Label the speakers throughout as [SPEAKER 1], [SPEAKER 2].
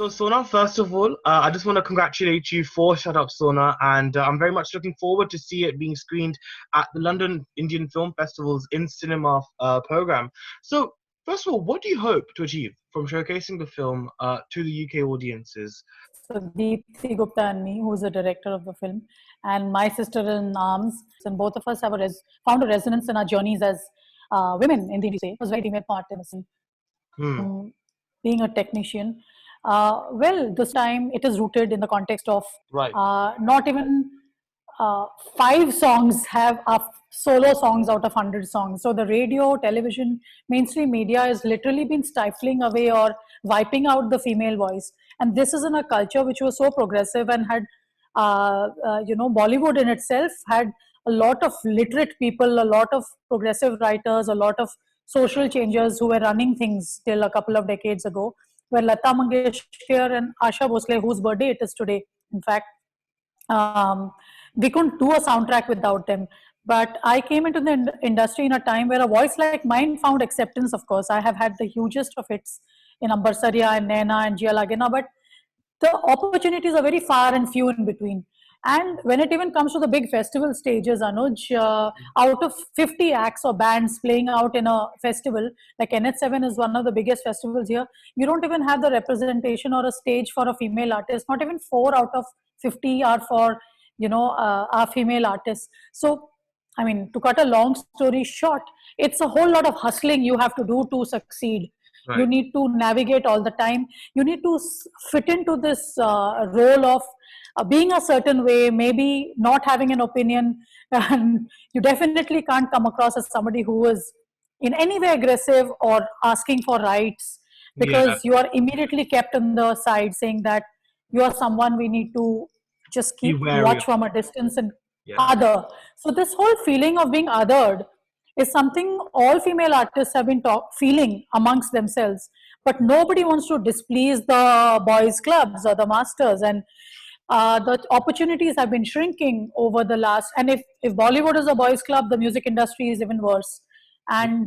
[SPEAKER 1] So, Sona, first of all, I just want to congratulate you for Shut Up Sona, and I'm very much looking forward to see it being screened at the London Indian Film Festival's In Cinema program. So, first of all, what do you hope to achieve from showcasing the film to the UK audiences?
[SPEAKER 2] So Deepthi Gupta and me, who is the director of the film, and my sister in arms, and both of us have found a resonance in our journeys as women in the industry. It was very female part in being a technician. Well, this time it is rooted in the context of
[SPEAKER 1] Right.
[SPEAKER 2] not even 5 songs have solo songs out of 100 songs. So the radio, television, mainstream media has literally been stifling away or wiping out the female voice. And this is in a culture which was so progressive and had, Bollywood in itself had a lot of literate people, a lot of progressive writers, a lot of social changers who were running things till a couple of decades ago, where Lata Mangeshkar and Asha Bhosle, whose birthday it is today, in fact, we couldn't do a soundtrack without them. But I came into the industry in a time where a voice like mine found acceptance, of course. I have had the hugest of hits in Ambar Saria and Naina and Jia Lagena, but the opportunities are very far and few in between. And when it even comes to the big festival stages, Anuj, out of 50 acts or bands playing out in a festival, like NH7 is one of the biggest festivals here, you don't even have the representation or a stage for a female artist. Not even 4 out of 50 are for, are female artists. So, I mean, to cut a long story short, it's a whole lot of hustling you have to do to succeed. Right. You need to navigate all the time. You need to fit into this role of being a certain way, maybe not having an opinion. And you definitely can't come across as somebody who is in any way aggressive or asking for rights, because you are immediately kept on the side saying that you are someone we need to just keep watch from a distance and other. So this whole feeling of being othered is something all female artists have been feeling amongst themselves, but nobody wants to displease the boys clubs or the masters, and the opportunities have been shrinking over the last, and if Bollywood is a boys club, the music industry is even worse, and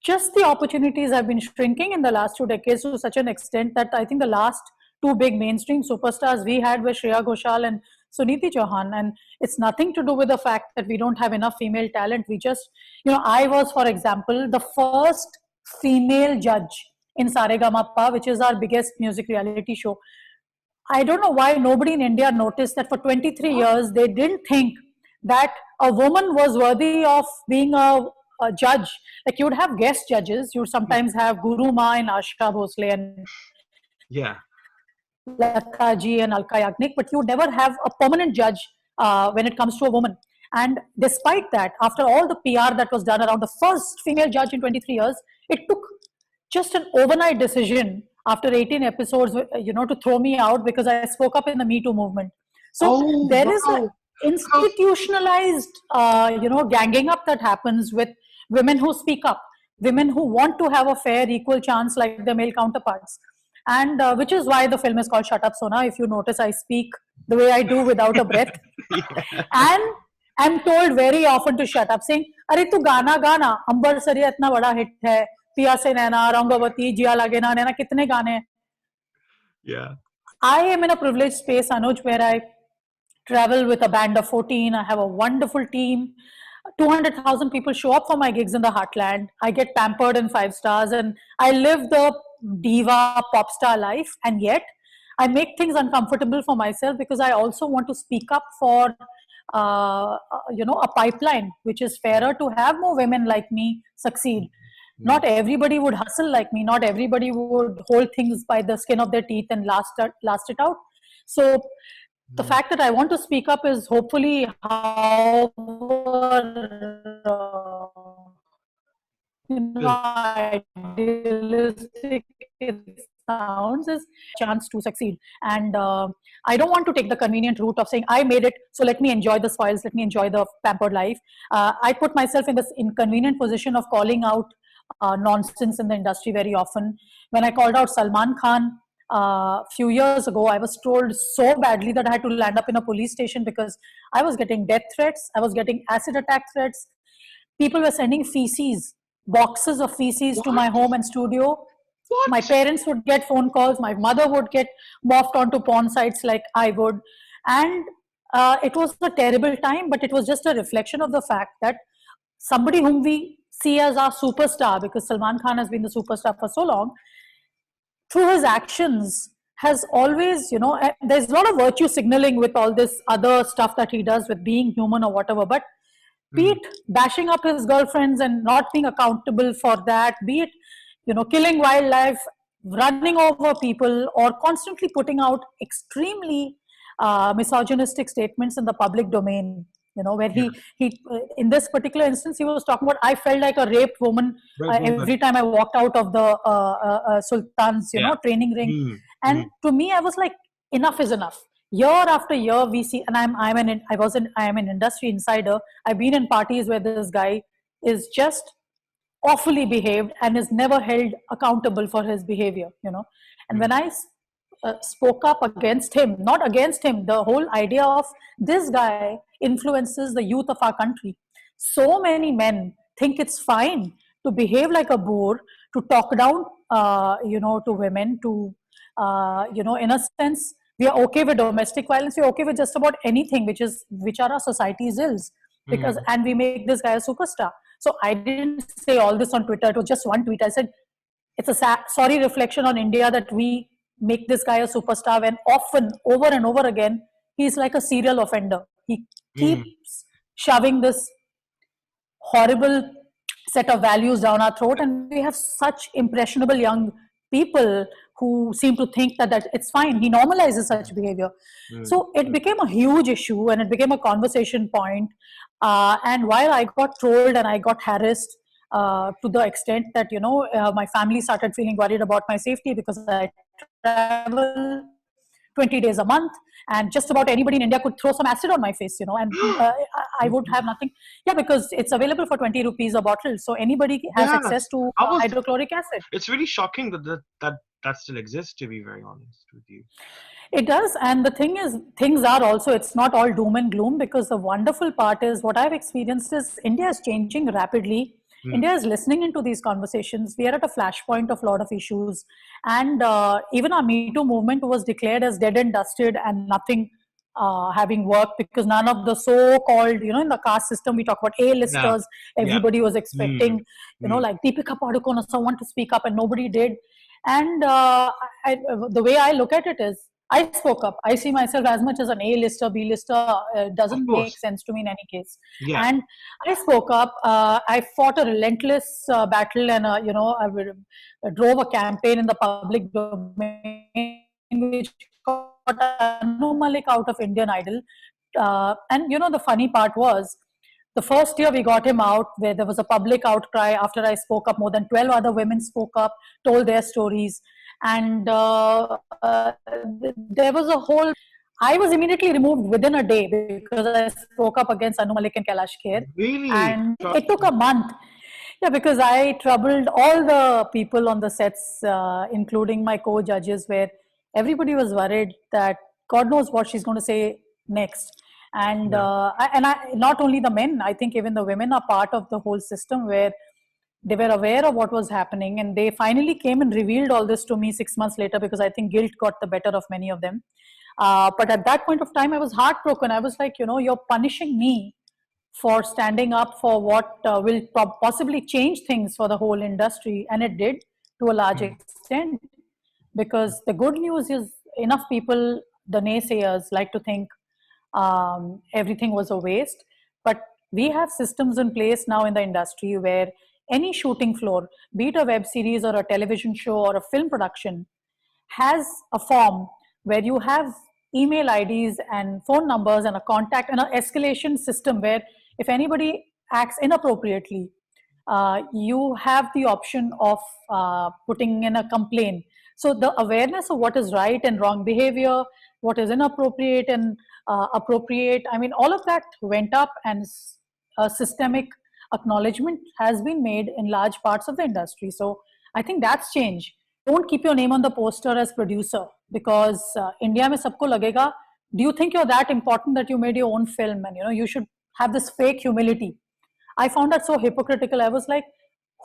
[SPEAKER 2] just the opportunities have been shrinking in the last 2 decades to such an extent that I think the last 2 big mainstream superstars we had were Shreya Ghoshal and Suniti Chauhan, and it's nothing to do with the fact that we don't have enough female talent. We just, I was, for example, the first female judge in Saregama, which is our biggest music reality show. I don't know why nobody in India noticed that for 23 years, they didn't think that a woman was worthy of being a judge. Like, you would have guest judges. You would sometimes have Guru Ma and Asha Bhosle and Lata Ji and Alka Yagnik, but you would never have a permanent judge when it comes to a woman. And despite that, after all the PR that was done around the first female judge in 23 years, it took just an overnight decision after 18 episodes, to throw me out because I spoke up in the Me Too movement. So there is an institutionalized, ganging up that happens with women who speak up, women who want to have a fair, equal chance like their male counterparts. And which is why the film is called Shut Up Sona. If you notice, I speak the way I do without a breath. And I'm told very often to shut up, saying, "Arey tu gana, Ambar Saria itna bada hit hai. Piya se Naina, Rangavati, Jia Lagena, Naina, kitne gaane?" Yeah. I am in a privileged space, Anuj, where I travel with a band of 14. I have a wonderful team. 200,000 people show up for my gigs in the heartland. I get pampered in 5 stars, and I live the diva pop star life, and yet I make things uncomfortable for myself because I also want to speak up for a pipeline which is fairer, to have more women like me succeed. Not everybody would hustle like me. Not everybody would hold things by the skin of their teeth and last it out. So the fact that I want to speak up is hopefully how idealistic it sounds, is a chance to succeed. And I don't want to take the convenient route of saying, I made it, so let me enjoy the spoils, let me enjoy the pampered life. I put myself in this inconvenient position of calling out nonsense in the industry very often. When I called out Salman Khan a few years ago, I was trolled so badly that I had to land up in a police station because I was getting death threats, I was getting acid attack threats. People were sending feces, boxes of feces to my home and studio. My
[SPEAKER 1] What?
[SPEAKER 2] parents would get phone calls. My mother would get morphed onto porn sites like I would. And it was a terrible time, but it was just a reflection of the fact that somebody whom we see as our superstar, because Salman Khan has been the superstar for so long, through his actions has always, there's a lot of virtue signaling with all this other stuff that he does with being human or whatever, but be it bashing up his girlfriends and not being accountable for that, be it, killing wildlife, running over people, or constantly putting out extremely misogynistic statements in the public domain, where
[SPEAKER 1] Yeah.
[SPEAKER 2] he in this particular instance, he was talking about, I felt like a raped woman
[SPEAKER 1] Right woman.
[SPEAKER 2] every time I walked out of the Sultan's,
[SPEAKER 1] Yeah.
[SPEAKER 2] training ring.
[SPEAKER 1] Mm.
[SPEAKER 2] And
[SPEAKER 1] Mm.
[SPEAKER 2] to me, I was like, enough is enough. Year after year, we see, and I am an industry insider. I've been in parties where this guy is just awfully behaved and is never held accountable for his behavior, And when I spoke up against him, not against him, the whole idea of this guy influences the youth of our country. So many men think it's fine to behave like a boor, to talk down, to women, to, in a sense, we are okay with domestic violence. We're okay with just about anything which are our society's ills, because,
[SPEAKER 1] Mm.
[SPEAKER 2] and we make this guy a superstar. So I didn't say all this on Twitter. It was just one tweet. I said, it's a sorry reflection on India that we make this guy a superstar when often, over and over again, he's like a serial offender. He
[SPEAKER 1] Mm.
[SPEAKER 2] keeps shoving this horrible set of values down our throat, and we have such impressionable young people who seem to think that it's fine. He normalizes such behavior.
[SPEAKER 1] Mm.
[SPEAKER 2] So it became a huge issue and it became a conversation point. And while I got trolled and I got harassed to the extent that, my family started feeling worried about my safety, because I travel 20 days a month, and just about anybody in India could throw some acid on my face, and I would have nothing. Yeah, because it's available for 20 rupees a bottle. So anybody has
[SPEAKER 1] Yeah.
[SPEAKER 2] access to
[SPEAKER 1] I was.
[SPEAKER 2] hydrochloric acid.
[SPEAKER 1] It's really shocking that still exists. To be very honest with you.
[SPEAKER 2] It does. And the thing is, things are also, it's not all doom and gloom, because the wonderful part is, what I've experienced is, India is changing rapidly. India is listening into these conversations. We are at a flashpoint of a lot of issues. And even our Me Too movement was declared as dead and dusted and nothing having worked, because none of the so-called, in the caste system, we talk about
[SPEAKER 1] Yeah.
[SPEAKER 2] A-listers.
[SPEAKER 1] Yeah.
[SPEAKER 2] Everybody was
[SPEAKER 1] Mm.
[SPEAKER 2] expecting, like Deepika Padukone or someone to speak up, and nobody did. And the way I look at it is, I spoke up. I see myself as much as an A-lister, B-lister.
[SPEAKER 1] Of
[SPEAKER 2] Doesn't make
[SPEAKER 1] course.
[SPEAKER 2] sense to me in any case.
[SPEAKER 1] Yeah.
[SPEAKER 2] And I spoke up. I fought a relentless battle, and I drove a campaign in the public domain, which got Anu Malik out of Indian Idol. And the funny part was, the first year we got him out, where there was a public outcry after I spoke up. More than 12 other women spoke up, told their stories, and there was a whole. I was immediately removed within a day because I spoke up against Anu Malik and Kailash Kher,
[SPEAKER 1] Really.
[SPEAKER 2] and it took a month. Yeah, because I troubled all the people on the sets, including my co-judges, where everybody was worried that God knows what she's going to say next. And
[SPEAKER 1] Yeah.
[SPEAKER 2] not only the men, I think even the women are part of the whole system, where they were aware of what was happening, and they finally came and revealed all this to me 6 months later, because I think guilt got the better of many of them. But at that point of time, I was heartbroken. I was like, you're punishing me for standing up for what will possibly change things for the whole industry. And it did, to a large extent, because the good news is, enough people, the naysayers, like to think everything was a waste. But we have systems in place now in the industry where any shooting floor, be it a web series or a television show or a film production, has a form where you have email IDs and phone numbers and a contact and an escalation system, where if anybody acts inappropriately, you have the option of putting in a complaint. So the awareness of what is right and wrong behavior, what is inappropriate and appropriate, I mean, all of that went up, and a systemic acknowledgement has been made in large parts of the industry. So I think that's change. Don't keep your name on the poster as producer, because India mein sabko lagega, do you think you're that important that you made your own film? And you should have this fake humility. I found that so hypocritical. I was like,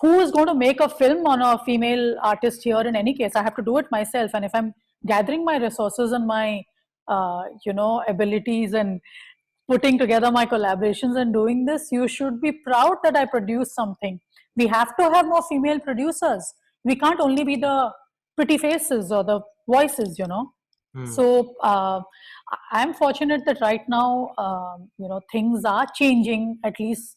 [SPEAKER 2] who is going to make a film on a female artist here? In any case, I have to do it myself. And if I'm gathering my resources and my abilities and putting together my collaborations and doing this, you should be proud that I produced something. We have to have more female producers. We can't only be the pretty faces or the voices, So I'm fortunate that right now, things are changing. At least,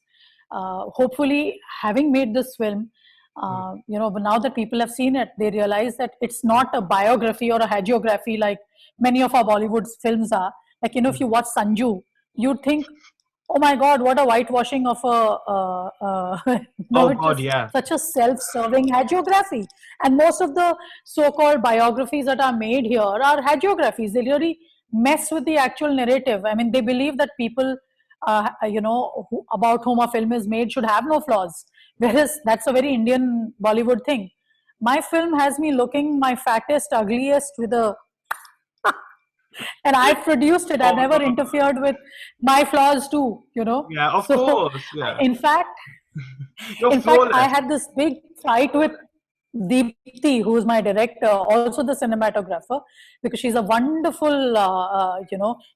[SPEAKER 2] hopefully, having made this film, but now that people have seen it, they realize that it's not a biography or a hagiography like many of our Bollywood films are. Like, if you watch Sanju, you'd think, oh my God, what a whitewashing of
[SPEAKER 1] Oh
[SPEAKER 2] it's
[SPEAKER 1] God,
[SPEAKER 2] just
[SPEAKER 1] yeah.
[SPEAKER 2] such a self-serving hagiography. And most of the so-called biographies that are made here are hagiographies. They really mess with the actual narrative. I mean, they believe that people, about whom a film is made should have no flaws. Whereas that's a very Indian Bollywood thing. My film has me looking my fattest, ugliest with a and I've produced it. I've
[SPEAKER 1] Oh
[SPEAKER 2] never
[SPEAKER 1] no.
[SPEAKER 2] interfered with my flaws too,
[SPEAKER 1] Yeah, of
[SPEAKER 2] So,
[SPEAKER 1] course. Yeah.
[SPEAKER 2] in fact,
[SPEAKER 1] You're
[SPEAKER 2] I
[SPEAKER 1] flawless.
[SPEAKER 2] had this big fight with Deepthi, who is my director, also the cinematographer, because she's a wonderful,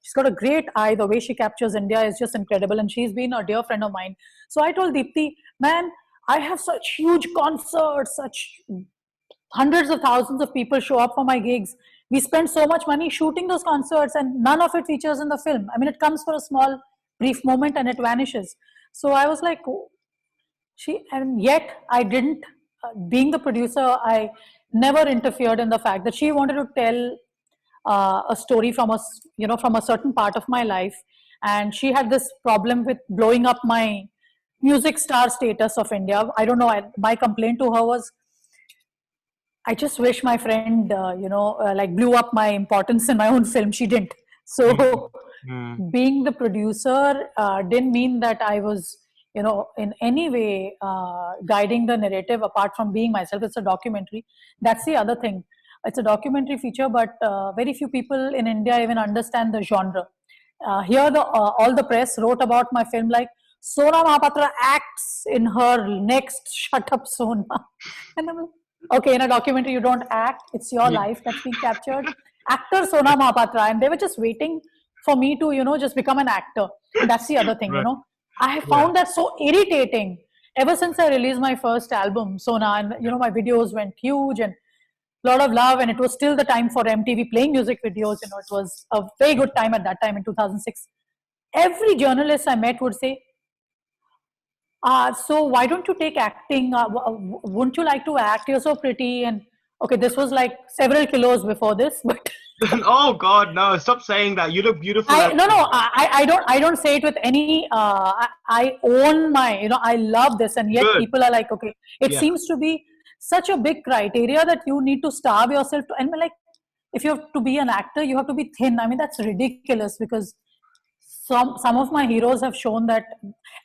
[SPEAKER 2] she's got a great eye. The way she captures India is just incredible, and she's been a dear friend of mine. So I told Deepthi, man, I have such huge concerts, such hundreds of thousands of people show up for my gigs. We spend so much money shooting those concerts, and none of it features in the film. I mean, it comes for a small, brief moment and it vanishes. So I was like, oh, and yet I didn't. Being the producer, I never interfered in the fact that she wanted to tell a story from from a certain part of my life, and she had this problem with blowing up my music star status of India. I don't know. My complaint to her was, I just wish my friend, like blew up my importance in my own film. She didn't.
[SPEAKER 1] Mm,
[SPEAKER 2] So,
[SPEAKER 1] mm,
[SPEAKER 2] being the producer didn't mean that I was, in any way guiding the narrative apart from being myself. It's a documentary. That's the other thing. It's a documentary feature, but very few people in India even understand the genre. Here, all the press wrote about my film like Sona Mohapatra acts in her next Shut Up Sona. And I'm like, okay, in a documentary, you don't act, it's your
[SPEAKER 1] yeah,
[SPEAKER 2] life that's being captured. Actor Sona Mohapatra, and they were just waiting for me to, just become an actor. And that's the other thing,
[SPEAKER 1] right.
[SPEAKER 2] I have
[SPEAKER 1] Yeah.
[SPEAKER 2] found that so irritating ever since I released my first album, Sona, and, my videos went huge and a lot of love, and it was still the time for MTV playing music videos. It was a very good time at that time in 2006. Every journalist I met would say, so why don't you take acting? Wouldn't you like to act? You're so pretty. And okay, this was like several kilos before this, but
[SPEAKER 1] Oh God, no! Stop saying that. You look beautiful
[SPEAKER 2] I
[SPEAKER 1] as
[SPEAKER 2] no
[SPEAKER 1] you
[SPEAKER 2] no
[SPEAKER 1] are.
[SPEAKER 2] I don't say it with any. I own my, I love this, and yet
[SPEAKER 1] Good.
[SPEAKER 2] people are like, okay, it
[SPEAKER 1] Yeah.
[SPEAKER 2] seems to be such a big criteria that you need to starve yourself to, and like, if you have to be an actor, you have to be thin. I mean, that's ridiculous, because some of my heroes have shown that,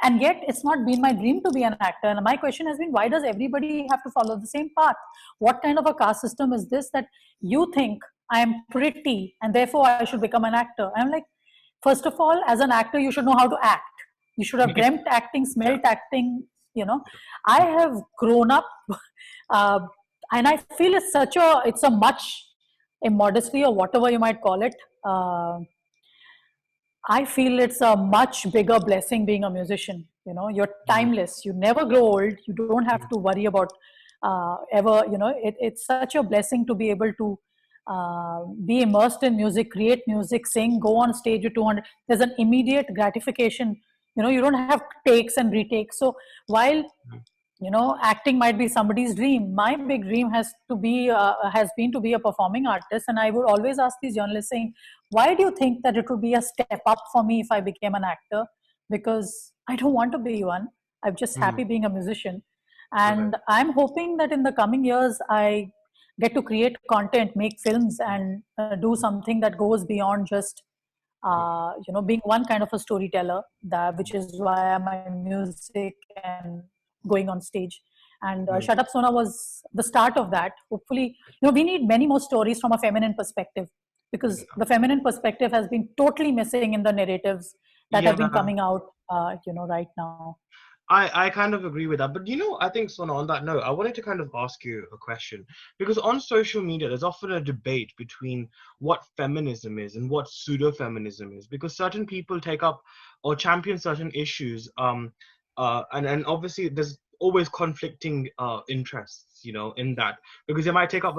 [SPEAKER 2] and yet it's not been my dream to be an actor. And my question has been, why does everybody have to follow the same path? What kind of a caste system is this, that you think I am pretty and therefore I should become an actor? I'm like, first of all, as an actor, you should know how to act. You should have dreamt acting,
[SPEAKER 1] Yeah.
[SPEAKER 2] smelt acting. I have grown up, uh, and I feel it's a much immodesty, or whatever you might call it. I feel it's a much bigger blessing being a musician. You're
[SPEAKER 1] Mm,
[SPEAKER 2] timeless. You never grow old. You don't have
[SPEAKER 1] mm,
[SPEAKER 2] to worry about ever. It's such a blessing to be able to be immersed in music, create music, sing, go on stage with 200. There's an immediate gratification. You don't have takes and retakes. So while
[SPEAKER 1] mm.
[SPEAKER 2] acting might be somebody's dream, my big dream has been to be a performing artist. And I would always ask these journalists, saying, why do you think that it would be a step up for me if I became an actor? Because I don't want to be one. I'm just
[SPEAKER 1] Mm,
[SPEAKER 2] happy being a musician.
[SPEAKER 1] right.
[SPEAKER 2] And I'm hoping that in the coming years I get to create content, make films, and do something that goes beyond just being one kind of a storyteller, which is why my music and going on stage. And
[SPEAKER 1] Mm,
[SPEAKER 2] Shut Up Sona was the start of that. Hopefully, we need many more stories from a feminine perspective, because
[SPEAKER 1] yeah.
[SPEAKER 2] the feminine perspective has been totally missing in the narratives that have been
[SPEAKER 1] Yeah.
[SPEAKER 2] coming out, right now.
[SPEAKER 1] I kind of agree with that. But I think, Sona, on that note, I wanted to kind of ask you a question. Because on social media, there's often a debate between what feminism is and what pseudo-feminism is. Because certain people take up or champion certain issues, and obviously there's always conflicting interests, in that. Because they might take up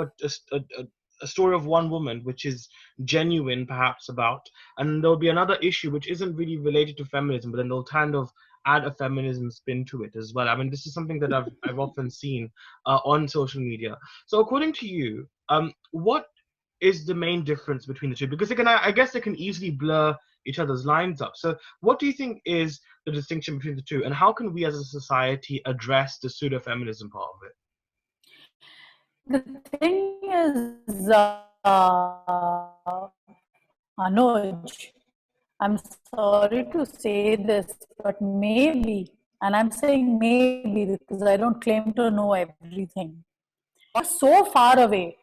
[SPEAKER 1] a story of one woman, which is genuine, perhaps, about, and there'll be another issue which isn't really related to feminism, but then they'll kind of add a feminism spin to it as well. I mean, this is something that I've often seen on social media. So, according to you, what is the main difference between the two? Because I guess they can easily blur each other's lines up. So, what do you think is the distinction between the two, and how can we as a society address the pseudo feminism part of it?
[SPEAKER 2] The thing is, Anuj, I'm sorry to say this, but maybe, and I'm saying maybe because I don't claim to know everything. We are so far away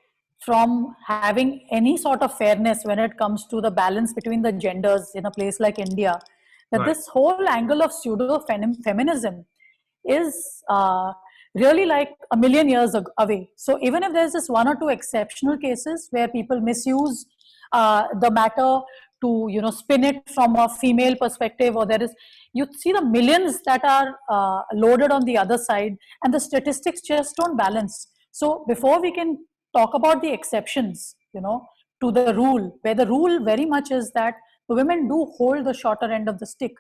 [SPEAKER 2] from having any sort of fairness when it comes to the balance between the genders in a place like India, that
[SPEAKER 1] Right.
[SPEAKER 2] this whole angle of pseudo feminism is really like a million years away. So even if there's this one or two exceptional cases where people misuse the matter to spin it from a female perspective, or there is, you see the millions that are loaded on the other side, and the statistics just don't balance. So before we can talk about the exceptions, to the rule, where the rule very much is that the women do hold the shorter end of the stick.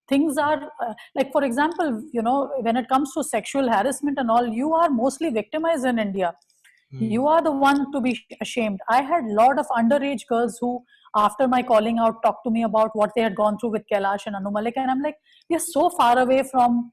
[SPEAKER 2] Things are like, for example, when it comes to sexual harassment and all, you are mostly victimized in India.
[SPEAKER 1] Hmm.
[SPEAKER 2] You are the one to be ashamed. I had a lot of underage girls who, after my calling out, talked to me about what they had gone through with Kailash and Anu Malik, and I'm like, we are so far away from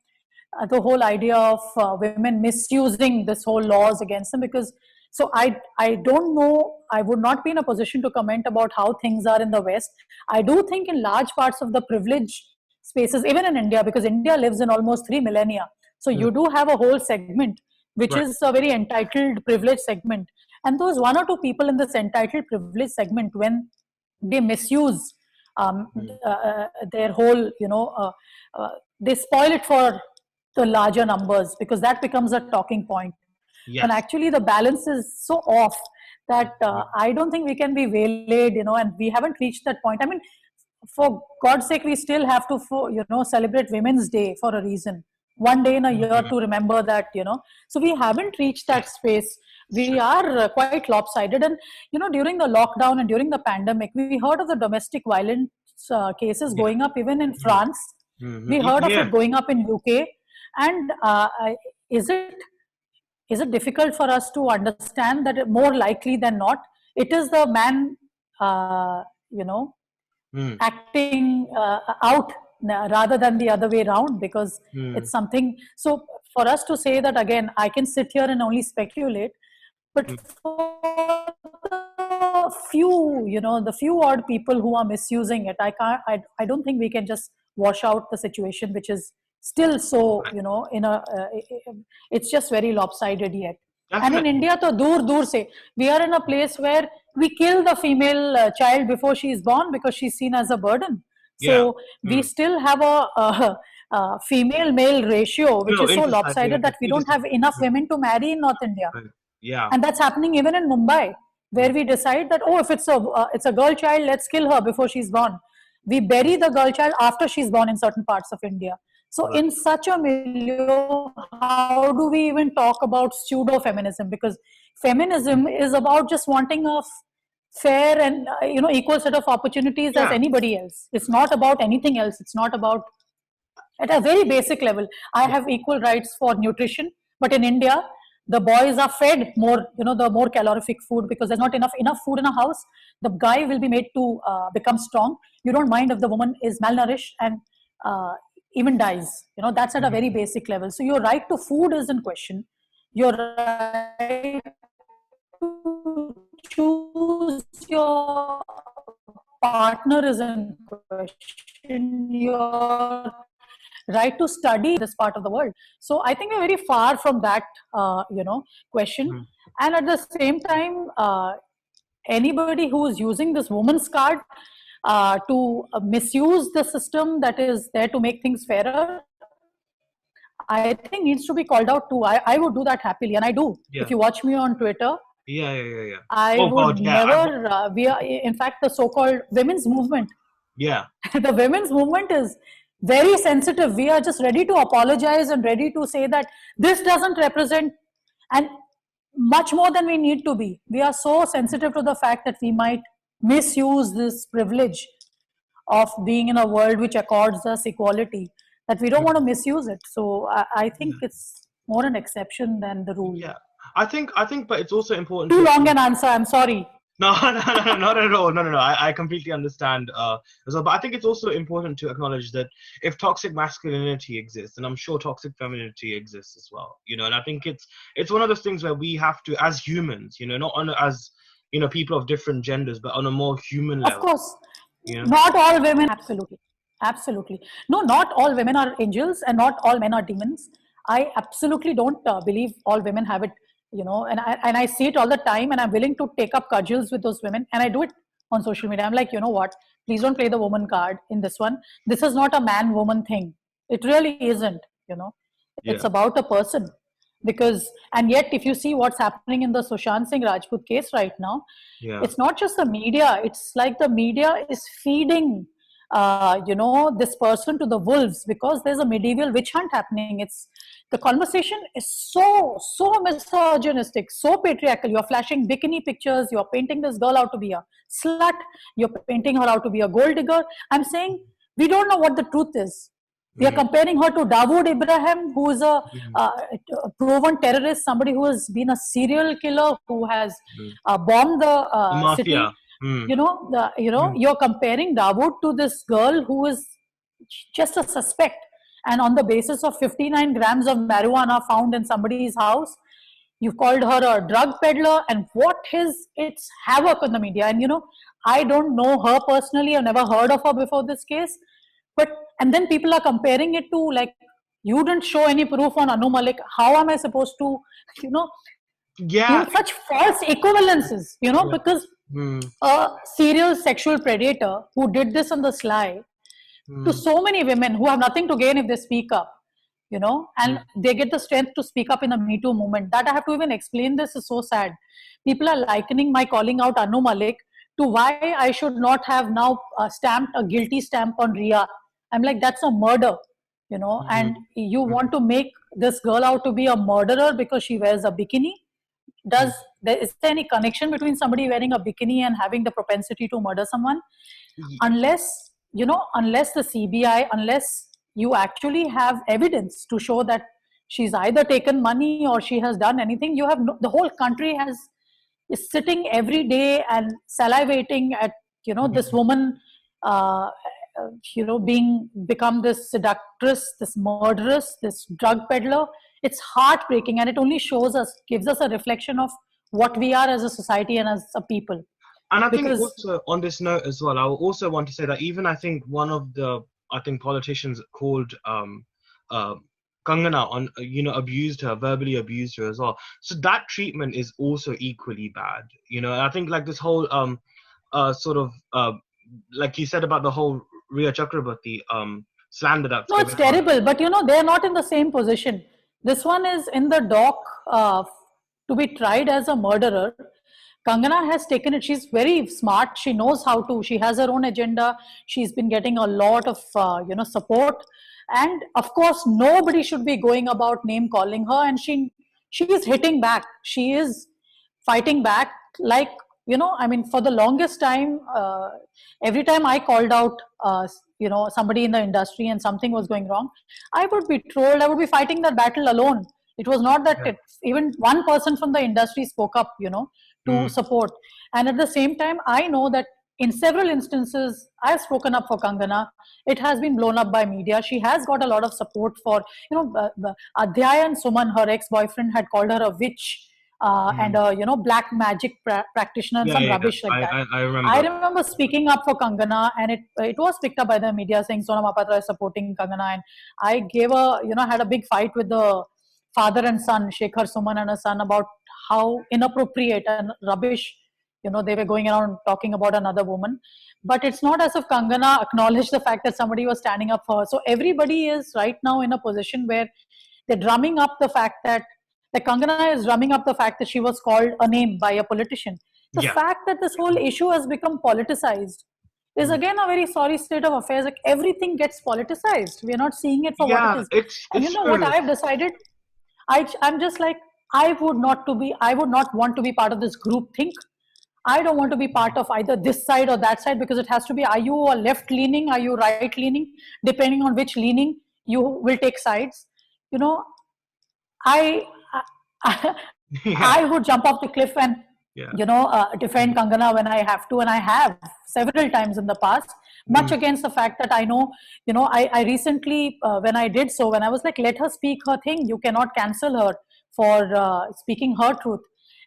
[SPEAKER 2] the whole idea of women misusing this whole laws against them. Because so I don't know, I would not be in a position to comment about how things are in the West. I do think in large parts of the privileged spaces, even in India, because India lives in almost 3 millennia, so
[SPEAKER 1] Hmm.
[SPEAKER 2] you do have a whole segment which
[SPEAKER 1] Right.
[SPEAKER 2] is a very entitled privileged segment, and those one or two people in this entitled privileged segment, when they misuse
[SPEAKER 1] Hmm.
[SPEAKER 2] their whole, they spoil it for the larger numbers, because that becomes a talking point, when
[SPEAKER 1] Yes.
[SPEAKER 2] actually the balance is so off that
[SPEAKER 1] Hmm.
[SPEAKER 2] I don't think we can be waylaid, and we haven't reached that point. I mean, for God's sake, we still have to, celebrate Women's Day for a reason. One day in a year
[SPEAKER 1] Hmm.
[SPEAKER 2] to remember that. So we haven't reached that
[SPEAKER 1] Yes.
[SPEAKER 2] space.
[SPEAKER 1] It's
[SPEAKER 2] We
[SPEAKER 1] true.
[SPEAKER 2] are quite lopsided. And, during the lockdown and during the pandemic, we heard of the domestic violence cases
[SPEAKER 1] Yeah.
[SPEAKER 2] going up even in
[SPEAKER 1] Hmm.
[SPEAKER 2] France.
[SPEAKER 1] Hmm.
[SPEAKER 2] We heard of
[SPEAKER 1] Yeah.
[SPEAKER 2] it going up in UK. And is it difficult for us to understand that more likely than not, it is the man, uh, you know,
[SPEAKER 1] Hmm.
[SPEAKER 2] acting out rather than the other way around, because
[SPEAKER 1] Hmm.
[SPEAKER 2] it's something. So for us to say that, again, I can sit here and only speculate, but
[SPEAKER 1] Hmm.
[SPEAKER 2] for the few, the few odd people who are misusing it, I don't think we can just wash out the situation, which is still so,
[SPEAKER 1] Right.
[SPEAKER 2] in a it's just very lopsided yet. And in
[SPEAKER 1] Definitely.
[SPEAKER 2] India, to dur se, we are in a place where we kill the female child before she is born because she's seen as a burden.
[SPEAKER 1] Yeah.
[SPEAKER 2] So we
[SPEAKER 1] Hmm.
[SPEAKER 2] still have a female male ratio which
[SPEAKER 1] No,
[SPEAKER 2] is
[SPEAKER 1] in
[SPEAKER 2] so
[SPEAKER 1] society,
[SPEAKER 2] lopsided
[SPEAKER 1] like the
[SPEAKER 2] that we don't
[SPEAKER 1] fetuses.
[SPEAKER 2] have enough
[SPEAKER 1] Hmm.
[SPEAKER 2] women to marry in North India.
[SPEAKER 1] Right. Yeah.
[SPEAKER 2] And that's happening even in Mumbai,
[SPEAKER 1] Hmm.
[SPEAKER 2] where we decide that, oh, if it's a girl child, let's kill her before she's born. We bury the girl child after she's born in certain parts of India. So
[SPEAKER 1] Right.
[SPEAKER 2] in such a milieu, how do we even talk about pseudo feminism? Because
[SPEAKER 1] Hmm.
[SPEAKER 2] feminism is about just wanting a fair and equal set of opportunities as
[SPEAKER 1] Yeah.
[SPEAKER 2] anybody else. It's not about anything else. It's not about, at a very basic level, I
[SPEAKER 1] Yeah.
[SPEAKER 2] have equal rights for nutrition, but in India the boys are fed more, the more calorific food, because there's not enough food in a house. The guy will be made to become strong. You don't mind if the woman is malnourished and uh, even dies. That's at a very
[SPEAKER 1] Hmm.
[SPEAKER 2] basic level. So your right to food is in question. Your right to choose your partner is in question. Your right to study this part of the world. So I think we're very far from that, question.
[SPEAKER 1] Hmm.
[SPEAKER 2] And at the same time, anybody who is using this woman's card to misuse the system that is there to make things fairer, I think needs to be called out too. I would do that happily, and I do. If
[SPEAKER 1] Yeah.
[SPEAKER 2] you watch me on Twitter,
[SPEAKER 1] Yeah.
[SPEAKER 2] I
[SPEAKER 1] Oh
[SPEAKER 2] would
[SPEAKER 1] God, yeah.
[SPEAKER 2] never. We are, in fact, the so-called women's movement.
[SPEAKER 1] Yeah.
[SPEAKER 2] The women's movement is very sensitive. We are just ready to apologize and ready to say that this doesn't represent, and much more than we need to be. We are so sensitive to the fact that we might misuse this privilege of being in a world which accords us equality, that we don't want to misuse it. So I think it's more an exception than the rule.
[SPEAKER 1] Yeah. I think, but it's also important
[SPEAKER 2] Too
[SPEAKER 1] to
[SPEAKER 2] long an answer. I'm sorry.
[SPEAKER 1] No, not at all. No. I completely understand as well. But I think it's also important to acknowledge that if toxic masculinity exists, and I'm sure toxic femininity exists as well, and I think it's one of those things where we have to, as humans, not on as people of different genders, but on a more human
[SPEAKER 2] Of
[SPEAKER 1] level.
[SPEAKER 2] course,
[SPEAKER 1] You know?
[SPEAKER 2] not all women, absolutely. No, not all women are angels and not all men are demons. I absolutely don't believe all women have it, and I see it all the time, and I'm willing to take up cudgels with those women, and I do it on social media. I'm like, you know what? Please don't play the woman card in this one. This is not a man-woman thing. It really isn't, It's
[SPEAKER 1] Yeah.
[SPEAKER 2] about a person. And yet, if you see what's happening in the Sushant Singh Rajput case right now,
[SPEAKER 1] Yeah.
[SPEAKER 2] it's not just the media. It's like the media is feeding, this person to the wolves because there's a medieval witch hunt happening. The conversation is so misogynistic, so patriarchal. You're flashing bikini pictures. You're painting this girl out to be a slut. You're painting her out to be a gold digger. I'm saying we don't know what the truth is. We are comparing her to Dawood Ibrahim, who is a proven terrorist, somebody who has been a serial killer, who has bombed the city.
[SPEAKER 1] Mafia.
[SPEAKER 2] You're comparing Dawood to this girl who is just a suspect, and on the basis of 59 grams of marijuana found in somebody's house, you've called her a drug peddler, and it's havoc on the media. And I don't know her personally. I've never heard of her before this case. And then people are comparing it to, like, you didn't show any proof on Anu Malik. How am I supposed to,
[SPEAKER 1] Yeah.
[SPEAKER 2] such false equivalences, because a serial sexual predator who did this on the sly to so many women who have nothing to gain if they speak up, and they get the strength to speak up in the Me Too movement. That I have to even explain this is so sad. People are likening my calling out Anu Malik to why I should not have now stamped a guilty stamp on Ria. I'm like, that's a murder, and you want to make this girl out to be a murderer because she wears a bikini. Is there any connection between somebody wearing a bikini and having the propensity to murder someone? Unless the CBI, unless you actually have evidence to show that she's either taken money or she has done anything, the whole country is sitting every day and salivating at this woman become this seductress, this murderess, this drug peddler. It's heartbreaking, and it only gives us a reflection of what we are as a society and as a people.
[SPEAKER 1] And I think also on this note as well, I also want to say that even I think one of the politicians called Kangana on verbally abused her as well. So that treatment is also equally bad. And I think like this whole sort of like you said about the whole Ria Chakrabarti slander that's
[SPEAKER 2] it's terrible, but they're not in the same position. This one is in the dock to be tried as a murderer. Kangana has taken it. She's very smart. She knows how to. She has her own agenda. She's been getting a lot of support, and of course, nobody should be going about name calling her. And she is hitting back. She is fighting back. Like for the longest time, every time I called out, somebody in the industry and something was going wrong, I would be trolled. I would be fighting that battle alone. It was not that even one person from the industry spoke up, to support. And at the same time, I know that in several instances, I've spoken up for Kangana. It has been blown up by media. She has got a lot of support for, Adhyay and Suman, her ex-boyfriend, had called her a witch and a, black magic practitioner and some rubbish like that. I remember speaking up for Kangana, and it was picked up by the media saying Sona Mohapatra is supporting Kangana. And I had a big fight with the father and son, Shekhar Suman and a son, about how inappropriate and rubbish, they were going around talking about another woman. But it's not as if Kangana acknowledged the fact that somebody was standing up for her. So everybody is right now in a position where they're drumming up the fact that, like, Kangana is drumming up the fact that she was called a name by a politician. The
[SPEAKER 1] Yeah.
[SPEAKER 2] fact that this whole issue has become politicized is again a very sorry state of affairs. Like, everything gets politicized. We are not seeing it for what it
[SPEAKER 1] Yeah,
[SPEAKER 2] is. And you
[SPEAKER 1] it's
[SPEAKER 2] know what
[SPEAKER 1] true.
[SPEAKER 2] I have decided? I'm just like, I would not want to be part of this group think. I don't want to be part of either this side or that side, because it has to be, are you a left leaning? Are you right leaning? Depending on which leaning, you will take sides. You know, I, I,
[SPEAKER 1] Yeah,
[SPEAKER 2] I would jump off the cliff and,
[SPEAKER 1] yeah.
[SPEAKER 2] defend Kangana when I have to, and I have several times in the past, much
[SPEAKER 1] Mm.
[SPEAKER 2] against the fact that I know, I recently, when I did so, when I was like, let her speak her thing, you cannot cancel her for speaking her truth.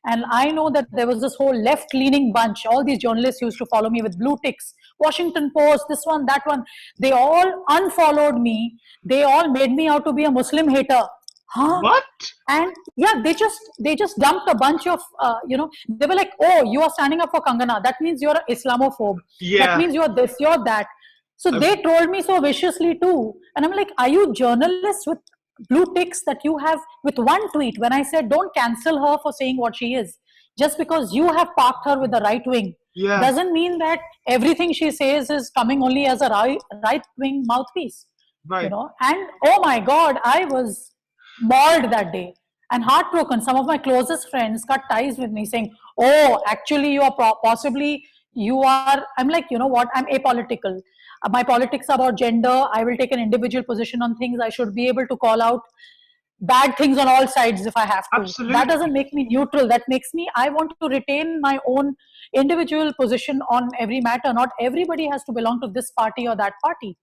[SPEAKER 2] And I know that there was this whole left leaning bunch. All these journalists used to follow me with blue ticks, Washington Post, this one, that one. They all unfollowed me. They all made me out to be a Muslim hater. Huh?
[SPEAKER 1] What?
[SPEAKER 2] And yeah, they just dumped a bunch of, they were like, oh, you are standing up for Kangana, that means you're an Islamophobe, that
[SPEAKER 1] Yeah.
[SPEAKER 2] means you're this, you're that. So
[SPEAKER 1] Um,
[SPEAKER 2] they trolled me so viciously too, and I'm like, are you journalists with blue ticks that you have with one tweet when I said don't cancel her for saying what she is, just because you have parked her with the right wing
[SPEAKER 1] yeah.
[SPEAKER 2] doesn't mean that everything she says is coming only as a right wing mouthpiece.
[SPEAKER 1] Right.
[SPEAKER 2] And oh my god, I was mauled that day and heartbroken. Some of my closest friends cut ties with me saying, oh, actually you are possibly, you are, I'm like, you know what, I'm apolitical. My politics are about gender. I will take an individual position on things. I should be able to call out bad things on all sides if I have to. That doesn't
[SPEAKER 1] Absolutely.
[SPEAKER 2] make me neutral. That makes me, I want to retain my own individual position on every matter. Not everybody has to belong to this party or that party.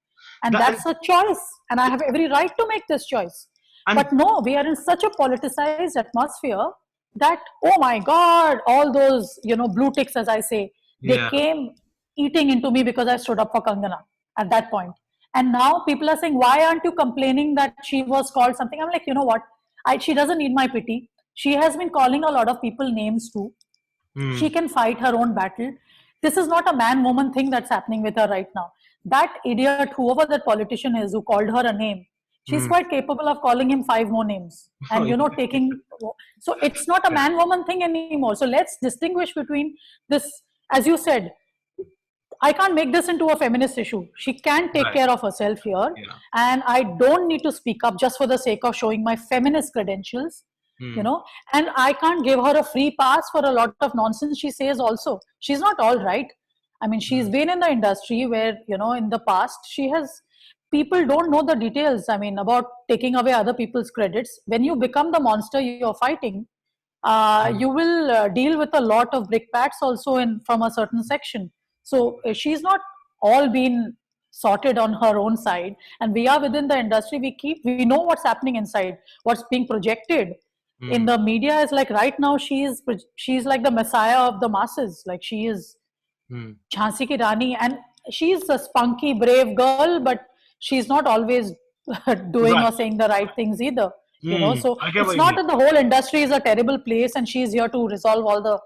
[SPEAKER 2] And
[SPEAKER 1] That
[SPEAKER 2] that's a choice. And I have every right to make this choice.
[SPEAKER 1] and
[SPEAKER 2] But no, we are in such a politicized atmosphere that, oh my God, all those, blue ticks, as I say, they
[SPEAKER 1] yeah.
[SPEAKER 2] came eating into me because I stood up for Kangana at that point. And now people are saying, why aren't you complaining that she was called something? I'm like, you know what? She doesn't need my pity. She has been calling a lot of people names too. She
[SPEAKER 1] Mm.
[SPEAKER 2] can fight her own battle. This is not a man woman thing that's happening with her right now. That idiot, whoever that politician is who called her a name, she's
[SPEAKER 1] Mm.
[SPEAKER 2] quite capable of calling him five more names
[SPEAKER 1] Oh,
[SPEAKER 2] and, taking. So it's not a
[SPEAKER 1] yeah.
[SPEAKER 2] man woman thing anymore. So let's distinguish between this, as you said, I can't make this into a feminist issue. She can take
[SPEAKER 1] Right.
[SPEAKER 2] care of herself here.
[SPEAKER 1] Yeah.
[SPEAKER 2] And I don't need to speak up just for the sake of showing my feminist credentials,
[SPEAKER 1] Mm.
[SPEAKER 2] And I can't give her a free pass for a lot of nonsense she says also. She's not all right. I mean, she's
[SPEAKER 1] Mm.
[SPEAKER 2] been in the industry where, in the past, people don't know the details. I mean, about taking away other people's credits. When you become the monster you're fighting,
[SPEAKER 1] Mm.
[SPEAKER 2] you will deal with a lot of brickbats also from a certain section. So she's not all been sorted on her own side, and we are within the industry. We know what's happening inside, what's being projected in
[SPEAKER 1] Mm.
[SPEAKER 2] the media is like right now she's like the messiah of the masses. Like she is
[SPEAKER 1] Mm.
[SPEAKER 2] Jhansi ki Rani, and she's a spunky, brave girl, but she's not always doing
[SPEAKER 1] Right.
[SPEAKER 2] or saying the right things either.
[SPEAKER 1] Mm.
[SPEAKER 2] So
[SPEAKER 1] I get
[SPEAKER 2] it's
[SPEAKER 1] what you
[SPEAKER 2] not
[SPEAKER 1] mean.
[SPEAKER 2] that the whole industry is a terrible place, and she's here to resolve all the,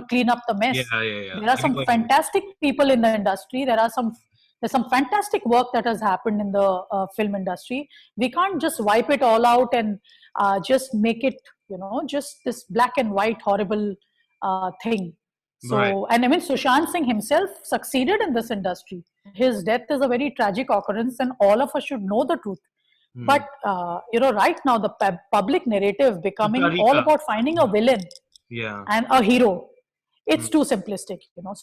[SPEAKER 2] clean up the
[SPEAKER 1] Yeah,
[SPEAKER 2] mess.
[SPEAKER 1] yeah, yeah.
[SPEAKER 2] There are
[SPEAKER 1] I get
[SPEAKER 2] some
[SPEAKER 1] what you mean.
[SPEAKER 2] fantastic people in the industry. There's some fantastic work that has happened in the film industry. We can't just wipe it all out and just make it, just this black and white horrible thing.
[SPEAKER 1] Right.
[SPEAKER 2] So, and I mean, Sushant Singh himself succeeded in this industry. His death is a very tragic occurrence, and all of us should know the truth.
[SPEAKER 1] Mm.
[SPEAKER 2] But right now, the public narrative becoming all
[SPEAKER 1] Tarika.
[SPEAKER 2] about finding a villain
[SPEAKER 1] Yeah.
[SPEAKER 2] and a hero,
[SPEAKER 1] Mm.
[SPEAKER 2] it's too simplistic.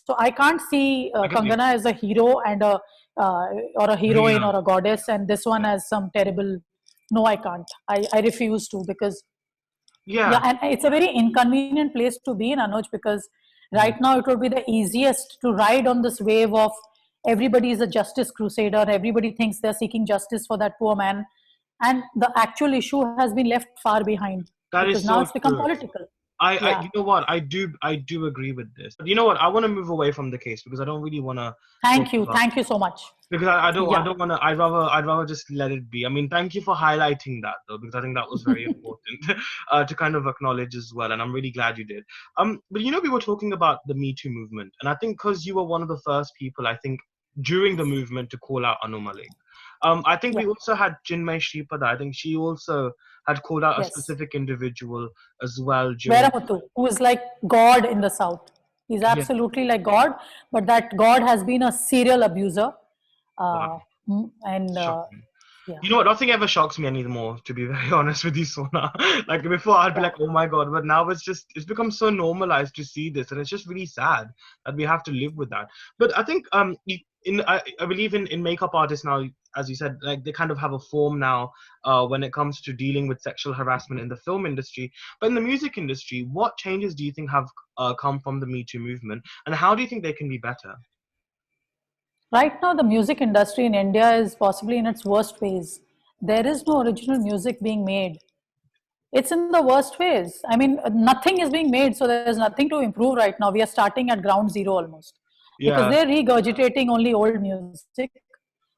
[SPEAKER 2] So I can't see
[SPEAKER 1] I get what you
[SPEAKER 2] Kangana as a hero and or a
[SPEAKER 1] mean.
[SPEAKER 2] heroine
[SPEAKER 1] Yeah.
[SPEAKER 2] or a goddess, and this one as some terrible. No, I can't. I refuse to, because yeah,
[SPEAKER 1] Yeah.
[SPEAKER 2] and it's a very inconvenient place to be in, Anuj, because
[SPEAKER 1] Mm.
[SPEAKER 2] right now it would be the easiest to ride on this wave of everybody is a justice crusader, everybody thinks they're seeking justice for that poor man, and the actual issue has been left far behind
[SPEAKER 1] That
[SPEAKER 2] because
[SPEAKER 1] is
[SPEAKER 2] now
[SPEAKER 1] so
[SPEAKER 2] it's become
[SPEAKER 1] true.
[SPEAKER 2] political.
[SPEAKER 1] I,
[SPEAKER 2] Yeah.
[SPEAKER 1] you know what? I do agree with this. But you know what? I want to move away from the case because I don't really want to talk
[SPEAKER 2] Thank you.
[SPEAKER 1] about
[SPEAKER 2] Thank you so much.
[SPEAKER 1] because I
[SPEAKER 2] Yeah.
[SPEAKER 1] don't want to. I'd rather just let it be. I mean, thank you for highlighting that though, because I think that was very important to kind of acknowledge as well, and I'm really glad you did. But we were talking about the Me Too movement, and I think because you were one of the first people, I think, during the movement to call out Anu Malik. I think
[SPEAKER 2] Yeah.
[SPEAKER 1] we also had Chinmay Shripada. I think she also had called out a
[SPEAKER 2] Yes.
[SPEAKER 1] specific individual as well during.
[SPEAKER 2] Veramuthu, who is like God in the South. He's
[SPEAKER 1] Yeah,
[SPEAKER 2] absolutely like God, but that God has been a serial abuser.
[SPEAKER 1] wow,
[SPEAKER 2] And
[SPEAKER 1] shocking.
[SPEAKER 2] yeah.
[SPEAKER 1] You know what? Nothing ever shocks me anymore, to be very honest with you, Sona. Like before, I'd be
[SPEAKER 2] Yeah.
[SPEAKER 1] like, "Oh my god," but now it's become so normalized to see this, and it's just really sad that we have to live with that. But I think I believe in makeup artists now, as you said, like they kind of have a form now when it comes to dealing with sexual harassment in the film industry. But in the music industry, what changes do you think have come from the Me Too movement, and how do you think they can be better?
[SPEAKER 2] Right now, the music industry in India is possibly in its worst phase. There is no original music being made. It's in the worst phase. I mean, nothing is being made, so there's nothing to improve right now. We are starting at ground zero almost because
[SPEAKER 1] Yeah,
[SPEAKER 2] they're regurgitating only old music.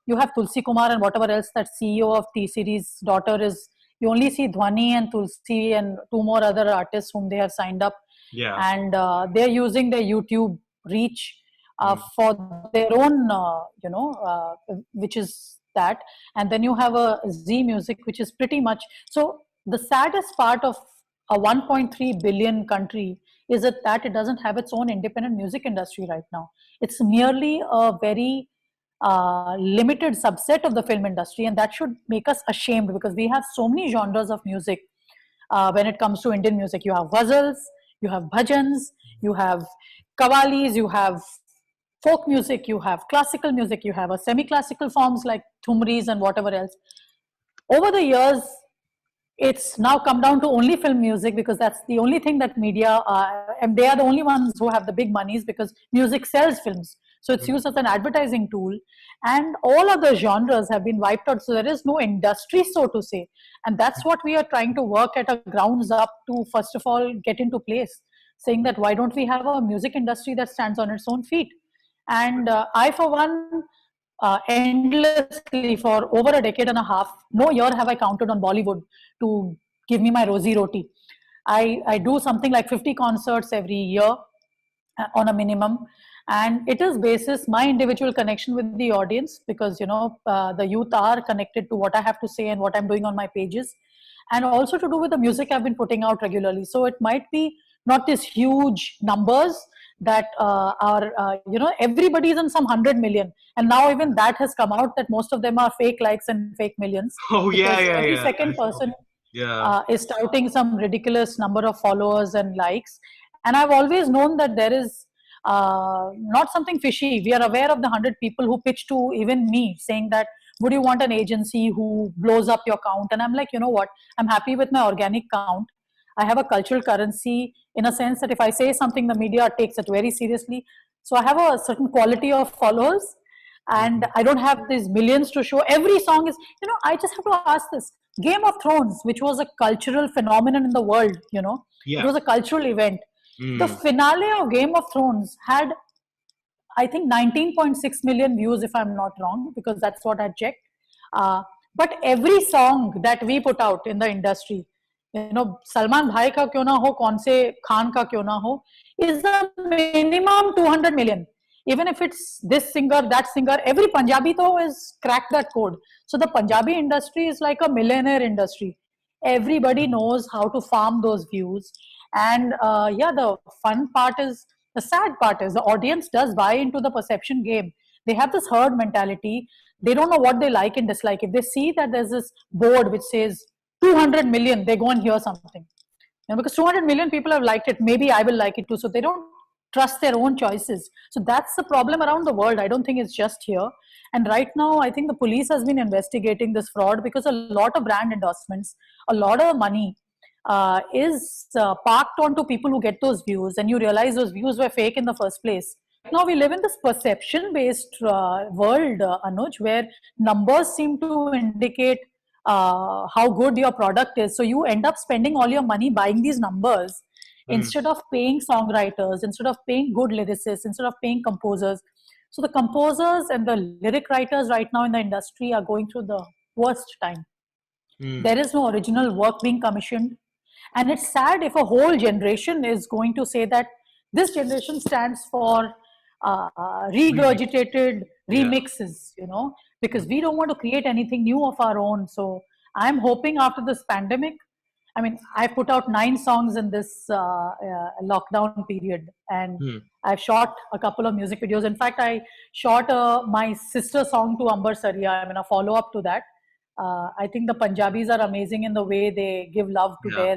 [SPEAKER 2] You have Tulsi Kumar and whatever else that CEO of T Series' daughter is. You only see Dhwani and Tulsi and two more other artists whom they have signed up,
[SPEAKER 1] yeah,
[SPEAKER 2] and they're using their YouTube reach
[SPEAKER 1] mm,
[SPEAKER 2] for their own, which is that. And then you have a Z Music, which is pretty much so. The saddest part of a 1.3 billion country is that it doesn't have its own independent music industry right now. It's merely a very limited subset of the film industry, and that should make us ashamed because we have so many genres of music. When it comes to Indian music, you have ghazals, you have bhajans, you have qawwalis, you have folk music, you have classical music, you have a semi-classical forms like thumris and whatever else. Over the years, it's now come down to only film music because that's the only thing that media and they are the only ones who have the big monies because music sells films, so it's
[SPEAKER 1] mm,
[SPEAKER 2] used as an advertising tool, and all other genres have been wiped out, so there is no industry, so to say. And that's what we are trying to work at a grounds up to first of all get into place, saying that why don't we have a music industry that stands on its own feet. And I for one endlessly for over a decade and a half. No year have I counted on Bollywood to give me my rosy roti. I do something like 50 concerts every year on a minimum. And it is basis my individual connection with the audience because, the youth are connected to what I have to say and what I'm doing on my pages. And also to do with the music I've been putting out regularly. So it might be not these huge numbers that are, everybody's in some 100 million. And now even that has come out that most of them are fake likes and fake millions
[SPEAKER 1] oh yeah,
[SPEAKER 2] because
[SPEAKER 1] yeah,
[SPEAKER 2] every
[SPEAKER 1] yeah.
[SPEAKER 2] second person
[SPEAKER 1] Yeah.
[SPEAKER 2] is touting some ridiculous number of followers and likes. And I've always known that there is not something fishy. We are aware of the 100 people who pitch to even me saying that, would you want an agency who blows up your count? And I'm like, you know what? I'm happy with my organic count. I have a cultural currency in a sense that if I say something, the media takes it very seriously. So I have a certain quality of followers and
[SPEAKER 1] Mhm.
[SPEAKER 2] I don't have these millions to show. Every song is, I just have to ask this. Game of Thrones, which was a cultural phenomenon in the world, it
[SPEAKER 1] Yeah.
[SPEAKER 2] was a cultural event. The
[SPEAKER 1] Mm.
[SPEAKER 2] finale of Game of Thrones had, I think, 19.6 million views, if I'm not wrong, because that's what I checked. But every song that we put out in the industry, Salman Bhai ka kyun na ho, kaun se Khan ka kyun na ho, is a minimum 200 million. Even if it's this singer, that singer, every Punjabi though is cracked that code. So the Punjabi industry is like a millionaire industry. Everybody knows how to farm those views. And yeah, the fun part is, the sad part is the audience does buy into the perception game. They have this herd mentality. They don't know what they like and dislike. If they see that there's this board which says 200 million, they go and hear something. Because 200 million people have liked it, maybe I will like it too. So they don't trust their own choices. So that's the problem around the world. I don't think it's just here. And right now, I think the police has been investigating this fraud because a lot of brand endorsements, a lot of money is parked onto people who get those views, and you realize those views were fake in the first place. Now we live in this perception based world, Anuj, where numbers seem to indicate how good your product is. So you end up spending all your money buying these numbers
[SPEAKER 1] Mm.
[SPEAKER 2] instead of paying songwriters, instead of paying good lyricists, instead of paying composers. So the composers and the lyric writers right now in the industry are going through the worst time.
[SPEAKER 1] Mm.
[SPEAKER 2] There is no original work being commissioned. And it's sad if a whole generation is going to say that this generation stands for
[SPEAKER 1] Remix.
[SPEAKER 2] regurgitated
[SPEAKER 1] Yeah.
[SPEAKER 2] remixes, because we don't want to create anything new of our own. So I'm hoping after this pandemic, I mean, I put out 9 songs in this lockdown period, and
[SPEAKER 1] Hmm.
[SPEAKER 2] I've shot a couple of music videos. In fact, I shot my sister song to Ambar Saria. I mean, a follow up to that. I think the Punjabis are amazing in the way they give love to
[SPEAKER 1] Yeah.
[SPEAKER 2] their,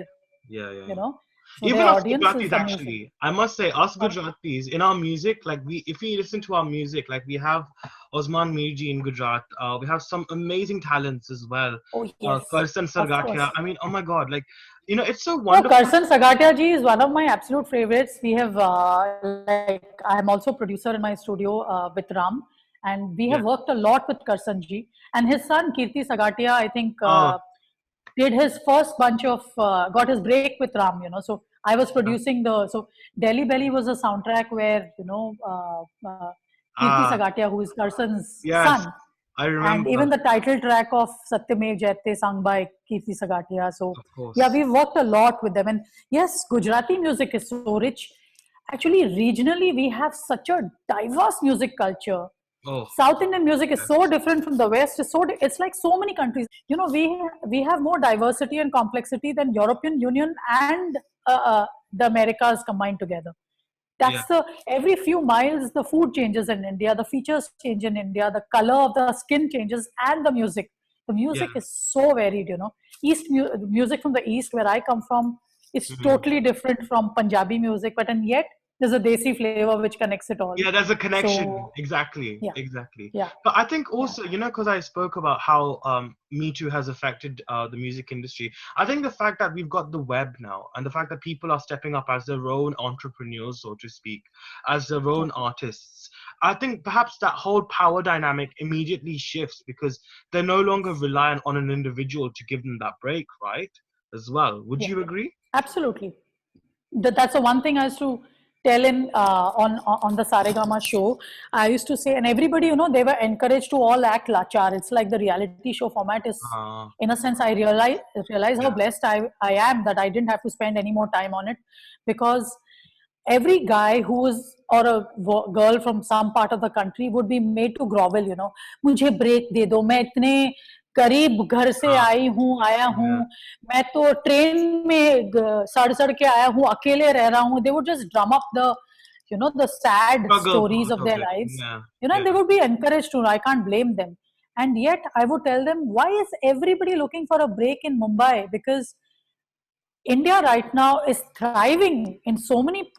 [SPEAKER 1] Yeah. Yeah.
[SPEAKER 2] you
[SPEAKER 1] Yeah.
[SPEAKER 2] know, to their
[SPEAKER 1] Even us
[SPEAKER 2] audience is
[SPEAKER 1] Gujaratis,
[SPEAKER 2] amazing.
[SPEAKER 1] actually, I must say, us
[SPEAKER 2] Uh,
[SPEAKER 1] Gujaratis in our music, like if we listen to our music, like we have Osman Mirji in Gujarat, we have some amazing talents as well.
[SPEAKER 2] oh yes,
[SPEAKER 1] Karsan
[SPEAKER 2] of course.
[SPEAKER 1] Sargatia. I mean, oh my God, like it's so
[SPEAKER 2] Oh,
[SPEAKER 1] wonderful.
[SPEAKER 2] Karsan Sagatia ji is one of my absolute favorites. We have, like, I am also producer in my studio with Ram, and we have
[SPEAKER 1] Yeah.
[SPEAKER 2] worked a lot with Karsan ji. And his son, Kirti Sagatia, I think,
[SPEAKER 1] Oh,
[SPEAKER 2] did his first bunch of, got his break with Ram, So I was
[SPEAKER 1] yeah.
[SPEAKER 2] producing so Delhi Belly was a soundtrack where, Kirti
[SPEAKER 1] Ah,
[SPEAKER 2] Sagatia, who is Karsan's
[SPEAKER 1] yes,
[SPEAKER 2] son,
[SPEAKER 1] I
[SPEAKER 2] and even
[SPEAKER 1] remember,
[SPEAKER 2] the title track of Satyamev Jayate sung by Kirti Sagatia. So
[SPEAKER 1] of
[SPEAKER 2] yeah,
[SPEAKER 1] course.
[SPEAKER 2] we've worked a lot with them. And yes, Gujarati music is so rich. Actually, regionally, we have such a diverse music culture.
[SPEAKER 1] Oh,
[SPEAKER 2] South Indian music is so
[SPEAKER 1] yes.
[SPEAKER 2] different from the West. It's like so many countries. We have more diversity and complexity than European Union and the Americas combined together.
[SPEAKER 1] Yeah,
[SPEAKER 2] That's the every few miles the food changes in India, the features change in India, the color of the skin changes, and the
[SPEAKER 1] yeah.
[SPEAKER 2] music is so varied. Music from the east where I come from is
[SPEAKER 1] Mhm.
[SPEAKER 2] totally different from Punjabi music, but and yet there's a desi flavor which connects it all.
[SPEAKER 1] Yeah, there's a connection.
[SPEAKER 2] So
[SPEAKER 1] Exactly,
[SPEAKER 2] yeah,
[SPEAKER 1] exactly.
[SPEAKER 2] yeah,
[SPEAKER 1] But I think
[SPEAKER 2] yeah,
[SPEAKER 1] also, because I spoke about how Me Too has affected the music industry. I think the fact that we've got the web now, and the fact that people are stepping up as their own entrepreneurs, so to speak, as their
[SPEAKER 2] yeah.
[SPEAKER 1] own artists. I think perhaps that whole power dynamic immediately shifts because they're no longer reliant on an individual to give them that break, right? As well. Would
[SPEAKER 2] Yeah,
[SPEAKER 1] you agree?
[SPEAKER 2] absolutely. That's the one thing I used to tell in on the Saregama show. I used to say, and everybody, they were encouraged to all act lachar. It's like the reality show format is,
[SPEAKER 1] Uh,
[SPEAKER 2] in a sense, I realize how
[SPEAKER 1] yeah.
[SPEAKER 2] blessed I am that I didn't have to spend any more time on it, because every guy who is, or a girl from some part of the country would be made to grovel. मुझे break दे दो, मैं इतने करीब घर से
[SPEAKER 1] Uh,
[SPEAKER 2] आया हूँ,
[SPEAKER 1] yeah.
[SPEAKER 2] मैं तो ट्रेन में सड़ सड़ के आया हूँ, अकेले रह रहा हूँ. They would just drum up the sad
[SPEAKER 1] Struggle
[SPEAKER 2] stories
[SPEAKER 1] part
[SPEAKER 2] of
[SPEAKER 1] of
[SPEAKER 2] their
[SPEAKER 1] it.
[SPEAKER 2] lives,
[SPEAKER 1] Yeah.
[SPEAKER 2] and
[SPEAKER 1] Yeah.
[SPEAKER 2] they would be encouraged to. I can't blame them. And yet I would tell them, why is everybody looking for a break in Mumbai? Because India right now is thriving in so many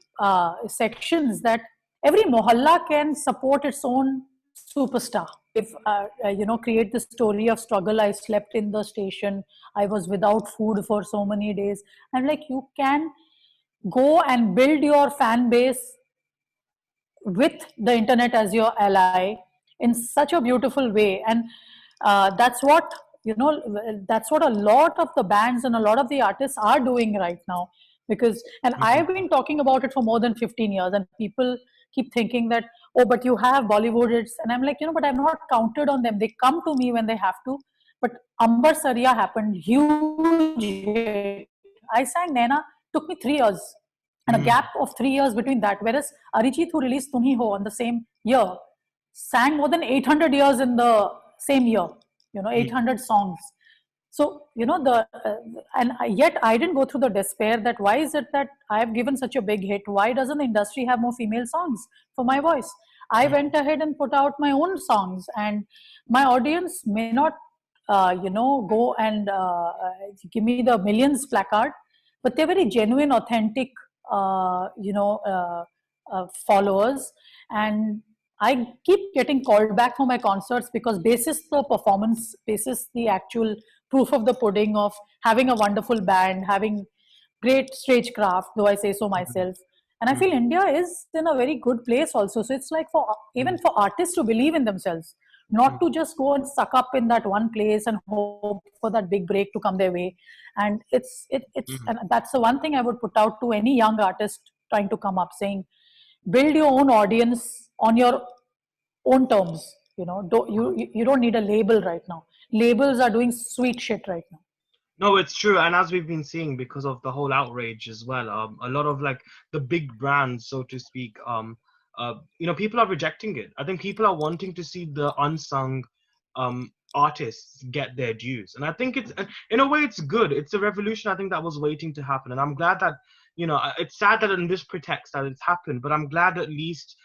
[SPEAKER 2] sections that every mohalla can support its own superstar. If create the story of struggle. I slept in the station. I was without food for so many days. And like, you can go and build your fan base with the internet as your ally in such a beautiful way. And that's what that's what a lot of the bands and a lot of the artists are doing right now. Because, and I've
[SPEAKER 1] Mhm.
[SPEAKER 2] been talking about it for more than 15 years, and people keep thinking that, oh, but you have Bollywood hits. And I'm like, but I've not counted on them. They come to me when they have to. But Ambar Saria happened, huge hit. I sang Naina, took me 3 years, and a gap of
[SPEAKER 1] Mhm.
[SPEAKER 2] 3 years between that. Whereas Arijit, who released Tum Hi Ho on the same year, sang more than 800 years in the same year,
[SPEAKER 1] Mhm.
[SPEAKER 2] 800 songs. So, and yet I didn't go through the despair that why is it that I have given such a big hit? Why doesn't the industry have more female songs for my voice? I
[SPEAKER 1] Mhm.
[SPEAKER 2] went ahead and put out my own songs, and my audience may not, go and give me the millions placard, but they're very genuine, authentic, followers. And I keep getting called back for my concerts because basis the performance, basis the actual proof of the pudding of having a wonderful band, having great stagecraft, though I say so
[SPEAKER 1] Mhm.
[SPEAKER 2] myself. And I feel
[SPEAKER 1] Mhm.
[SPEAKER 2] India is in a very good place also. So it's like, for even
[SPEAKER 1] Mhm.
[SPEAKER 2] for artists to believe in themselves, not
[SPEAKER 1] Mhm.
[SPEAKER 2] to just go and suck up in that one place and hope for that big break to come their way. And it's and
[SPEAKER 1] Mhm.
[SPEAKER 2] that's the one thing I would put out to any young artist trying to come up, saying, build your own audience on your own terms. You don't need a label right now. Labels are doing sweet shit right now.
[SPEAKER 1] No, it's true, and as we've been seeing, because of the whole outrage as well, a lot of like the big brands, so to speak, people are rejecting it. I think people are wanting to see the unsung artists get their dues. And I think it's, in a way, it's good. It's a revolution, I think, that was waiting to happen. And I'm glad that, it's sad that in this pretext that it's happened, but I'm glad at least,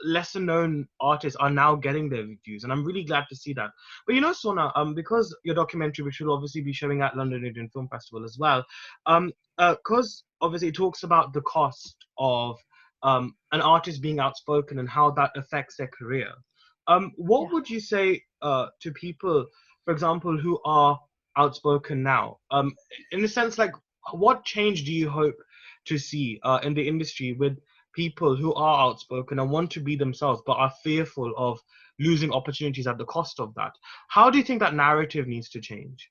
[SPEAKER 1] lesser known artists are now getting their dues. And I'm really glad to see that. But Sona, because your documentary, which will obviously be showing at London Indian Film Festival as well, because obviously it talks about the cost of an artist being outspoken and how that affects their career. What
[SPEAKER 2] Yeah.
[SPEAKER 1] would you say to people, for example, who are outspoken now? In a sense, like, what change do you hope to see in the industry with people who are outspoken and want to be themselves but are fearful of losing opportunities at the cost of that? How do you think that narrative needs to change?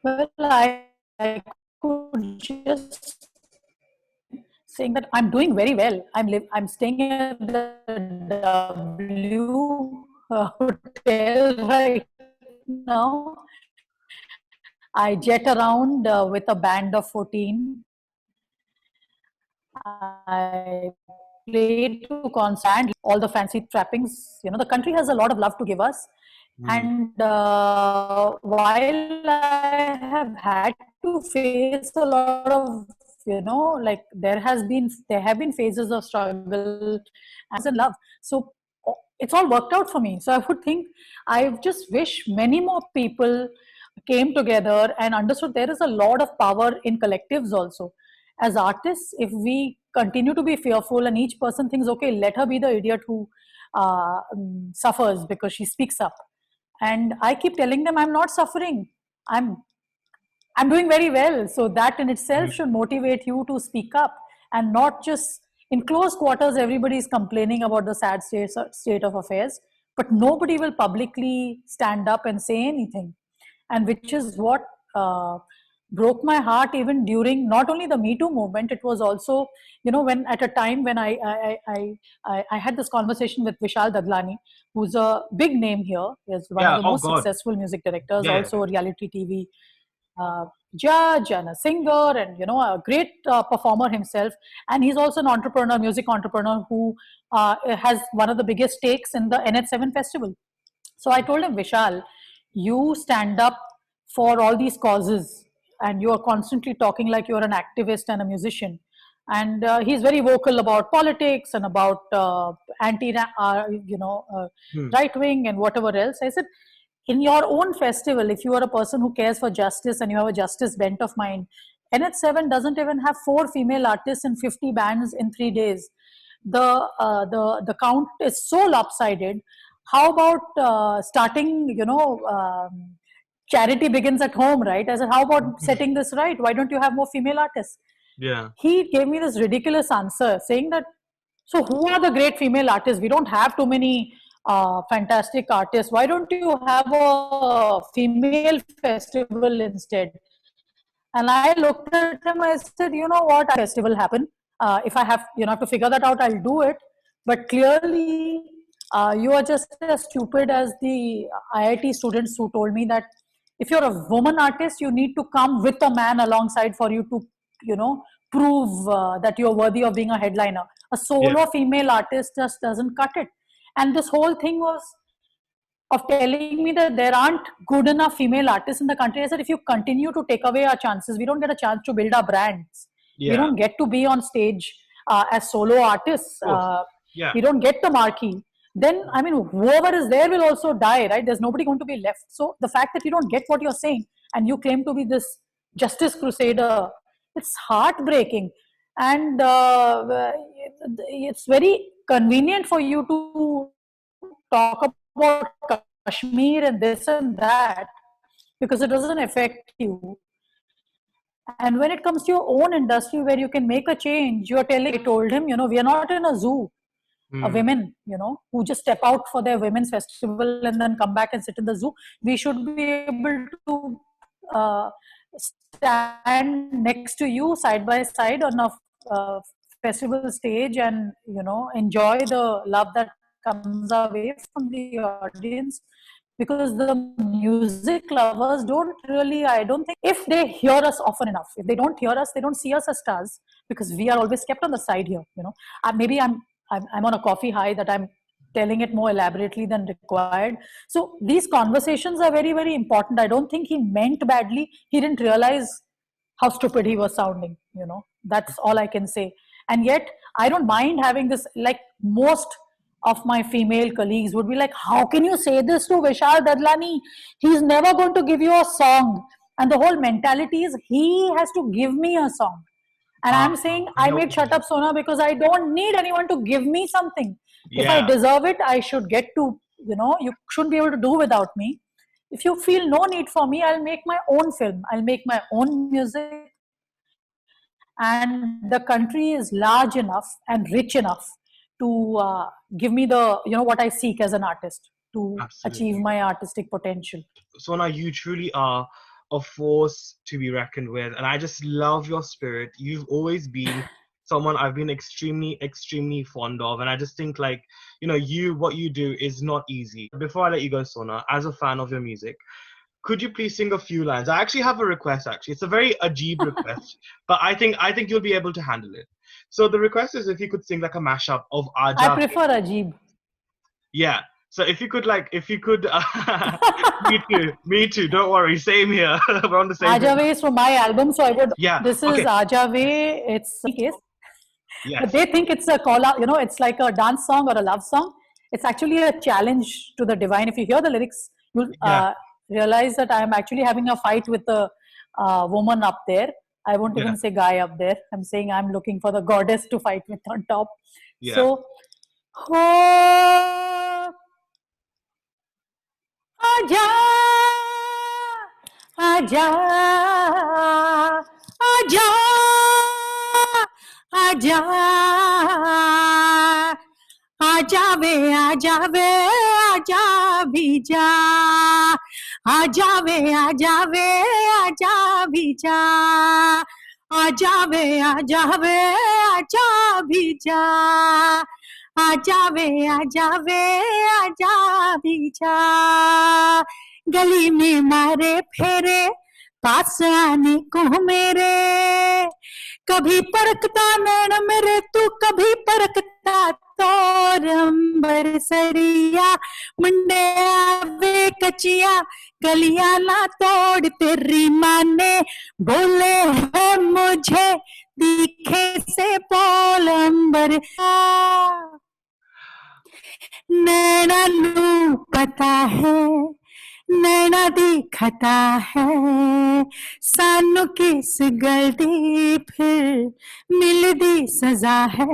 [SPEAKER 2] Well, I could just saying that I'm doing very well. I'm staying at the W hotel right now. I jet around with a band of 14. I play to concert, all the fancy trappings. The country has a lot of love to give us.
[SPEAKER 1] Mm.
[SPEAKER 2] And while I have had to face a lot of, like there have been phases of struggle and love. So it's all worked out for me. So I would think, I just wish many more people came together and understood there is a lot of power in collectives also. As artists, if we continue to be fearful and each person thinks, okay, let her be the idiot who suffers because she speaks up. And I keep telling them, I'm not suffering. I'm I'm doing very well. So that in itself should motivate you to speak up, and not just in close quarters, everybody is complaining about the sad state of affairs, but nobody will publicly stand up and say anything. And which is what broke my heart even during not only the Me Too movement, it was also, when at a time when I had this conversation with Vishal Dadlani, who's a big name here, is one of
[SPEAKER 1] Yeah.
[SPEAKER 2] the
[SPEAKER 1] Oh
[SPEAKER 2] most
[SPEAKER 1] God.
[SPEAKER 2] successful music directors,
[SPEAKER 1] Yeah.
[SPEAKER 2] also a reality TV uh, judge and a singer, and a great performer himself. And he's also an entrepreneur, music entrepreneur, who has one of the biggest stakes in the NH7 festival. So I told him, Vishal, you stand up for all these causes and you are constantly talking like you're an activist and a musician. And he's very vocal about politics and about anti,
[SPEAKER 1] Hmm.
[SPEAKER 2] right wing and whatever else. I said, in your own festival, if you are a person who cares for justice and you have a justice bent of mind, NH7 doesn't even have 4 female artists and 50 bands in 3 days. The count is so lopsided. How about starting? Charity begins at home, right? I said, how about setting this right? Why don't you have more female artists?
[SPEAKER 1] Yeah.
[SPEAKER 2] He gave me this ridiculous answer saying that, so who are the great female artists? We don't have too many fantastic artists. Why don't you have a female festival instead? And I looked at him, I said, you know what, festival happen. If I have to figure that out, I'll do it. But clearly, you are just as stupid as the IIT students who told me that if you're a woman artist, you need to come with a man alongside for you to, prove that you're worthy of being a headliner. A
[SPEAKER 1] Yeah.
[SPEAKER 2] solo female artist just doesn't cut it. And this whole thing was of telling me that there aren't good enough female artists in the country. I said, if you continue to take away our chances, we don't get a chance to build our brands. We
[SPEAKER 1] Yeah.
[SPEAKER 2] don't get to be on stage as solo artists.
[SPEAKER 1] Of course. Yeah.
[SPEAKER 2] We don't get the marquee. Then, I mean, whoever is there will also die, right? There's nobody going to be left. So the fact that you don't get what you're saying and you claim to be this justice crusader, it's heartbreaking. And it's very convenient for you to talk about Kashmir and this and that because it doesn't affect you. And when it comes to your own industry where you can make a change, you're telling, I told him, we are not in a zoo.
[SPEAKER 1] Hmm.
[SPEAKER 2] Women, who just step out for their women's festival and then come back and sit in the zoo. We should be able to stand next to you side by side on a festival stage and, enjoy the love that comes our way from the audience. Because the music lovers don't really, I don't think, if they hear us often enough, if they don't hear us, they don't see us as stars, because we are always kept on the side here. Maybe I'm on a coffee high that I'm telling it more elaborately than required. So these conversations are very, very important. I don't think he meant badly. He didn't realize how stupid he was sounding, you know. That's all I can say. And yet, I don't mind having this, like most of my female colleagues would be like, how can you say this to Vishal Dadlani? He's never going to give you a song. And the whole mentality is he has to give me a song. And I'm saying
[SPEAKER 1] I
[SPEAKER 2] I
[SPEAKER 1] know what
[SPEAKER 2] made
[SPEAKER 1] you
[SPEAKER 2] Shut
[SPEAKER 1] mean.
[SPEAKER 2] Up Sona because I don't need anyone to give me something. If I
[SPEAKER 1] Yeah,
[SPEAKER 2] deserve it, I should get to, you know, you shouldn't be able to do without me. If you feel no need for me, I'll make my own film. I'll make my own music. And the country is large enough and rich enough to give me the, you know, what I seek as an artist to achieve
[SPEAKER 1] absolutely.
[SPEAKER 2] my artistic potential.
[SPEAKER 1] Sona, you truly are a force to be reckoned with, and I just love your spirit. You've always been someone I've been extremely, extremely fond of, and I just think like, what you do is not easy. Before I let you go, Sona, as a fan of your music, could you please sing a few lines? I actually have a request. Actually, it's a very Ajib request, but I think you'll be able to handle it. So the request is if you could sing like a mashup of
[SPEAKER 2] I
[SPEAKER 1] Aja.
[SPEAKER 2] prefer Ajib.
[SPEAKER 1] Yeah. So if you could, me too. Don't worry, same here. We're on the same page.
[SPEAKER 2] Ajave is from my album, so I would.
[SPEAKER 1] Yeah.
[SPEAKER 2] This is
[SPEAKER 1] Okay.
[SPEAKER 2] Ajave. It's a case, but
[SPEAKER 1] Yes.
[SPEAKER 2] they think it's a call out. You know, it's like a dance song or a love song. It's actually a challenge to the divine. If you hear the lyrics, you'll
[SPEAKER 1] Yeah.
[SPEAKER 2] realize that I am actually having a fight with the woman up there. I won't
[SPEAKER 1] Yeah.
[SPEAKER 2] even say guy up there. I'm saying I'm looking for the goddess to fight with on top.
[SPEAKER 1] Yeah.
[SPEAKER 2] So, oh, आजा आजा आजा आजा आजा वे आजा वे आजा भी जा आजा वे आजा वे आजा भी जा आजा वे आजा वे आजा भी जा आजा वे आजा वे आजा भी जा गली में मारे फेरे पास आने को मेरे कभी परखता नैन मेरे तू कभी परखता तोर अंबर सरिया मुंडे आवे कचिया गलियां ना तोड़ तेरी माँ ने बोले है मुझे दिखे से बोल अंबर नैना नू पता है नैना दिखता है सानू किस गलती फिर मिलदी सजा है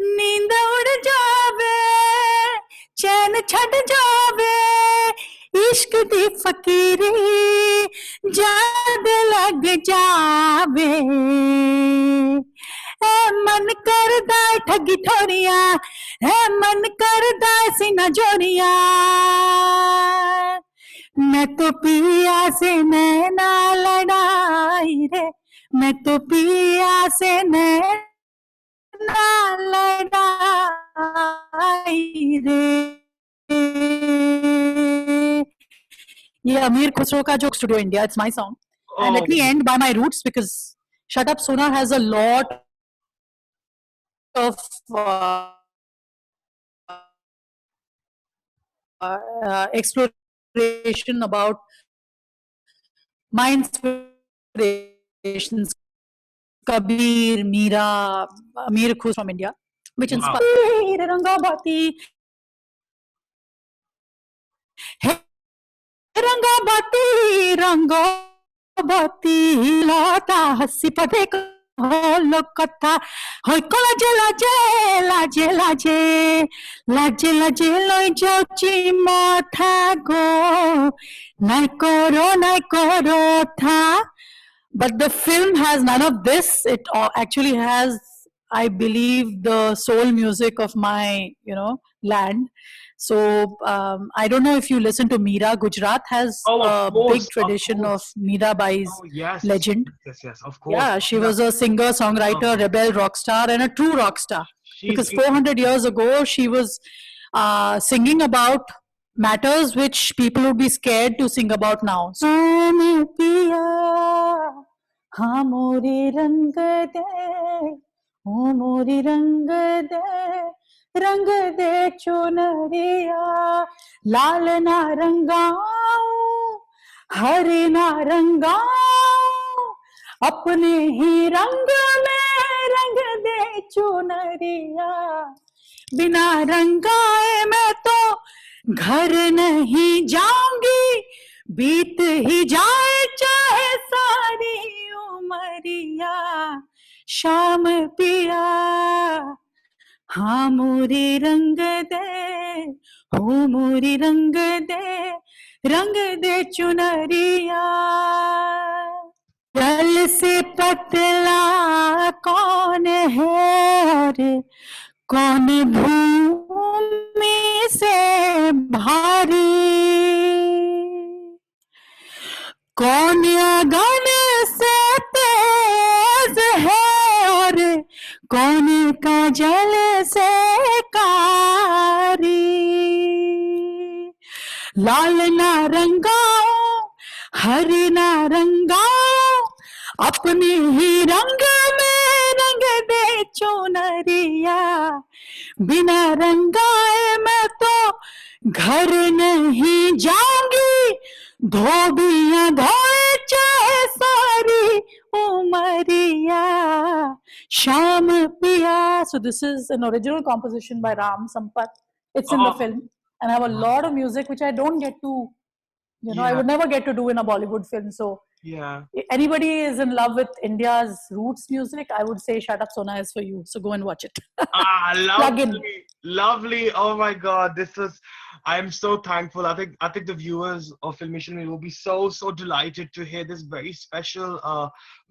[SPEAKER 2] नींद उड़ जावे चैन छड़ जावे इश्क दी फकीरी जाद लग जावे ए मन करदा ठगी ठोरिया है मन करदा सीना जोरिया मैं तो पिया से नैना लड़ाई रे मैं तो पिया से नैना लड़ाई रे ये अमीर खुसरो का joke studio India it's my song and let me
[SPEAKER 1] Oh,
[SPEAKER 2] end by my roots because Shut Up Sona has a lot of exploration about my inspirations, Kabir, Meera, Amir Khus from India, which
[SPEAKER 1] wow.
[SPEAKER 2] inspired Rangabati. Rangabati, Rangabati, Lata, Hasipadeka. Lokata, hoy kola laje, laje, laje, laje, laje, loi jochi matha go, nai koro tha. But the film has none of this. It actually has, I believe, the soul music of my, land. So I don't know if you listen to Meera. Gujarat has
[SPEAKER 1] Oh, of
[SPEAKER 2] a big
[SPEAKER 1] course, of
[SPEAKER 2] tradition of
[SPEAKER 1] course.
[SPEAKER 2] Meera Bai's
[SPEAKER 1] Oh, yes,
[SPEAKER 2] legend.
[SPEAKER 1] yes, yes. Of course.
[SPEAKER 2] Yeah, she
[SPEAKER 1] Yeah.
[SPEAKER 2] was a singer,
[SPEAKER 1] Oh,
[SPEAKER 2] songwriter, rebel, rock star, and a true rock star.
[SPEAKER 1] she's
[SPEAKER 2] Because
[SPEAKER 1] been.
[SPEAKER 2] 400 years ago, she was singing about matters which people would be scared to sing about now. Sono piya, ha mori rang de, o mori rang de, रंग दे चुनरिया, लाल ना रंगाऊं, हरी ना रंगाऊं, अपने ही रंग में रंग दे चुनरिया, बिना रंगाए मैं तो घर नहीं जाऊंगी, बीत ही जाए चाहे सारी उमरिया, शाम पिया हाँ मोरी रंग दे, हो मोरी रंग दे चुनरिया, जल से पतला कौन है और कौन भूमि से भारी, कौन अगन से तेज है और कौन का जल से कारी, लाल ना रंगाओ, हरी ना रंगाओ, अपने ही रंग में रंग दे चुनरिया, बिना रंगाए मैं तो घर नहीं जाऊंगी, धोबियां धोए चाहे सारी उमरिया, शाम पिया. So this is an original composition by Ram Sampath. It's in the film, and I have a lot of music which I don't get to, I would never get to do in a Bollywood film. So anybody is in love with India's roots music, I would say Shut Up Sona is for you. So go and watch it.
[SPEAKER 1] Lovely, lovely. Oh my God, I'm so thankful. I think the viewers of Filme Shilmy will be so delighted to hear this very special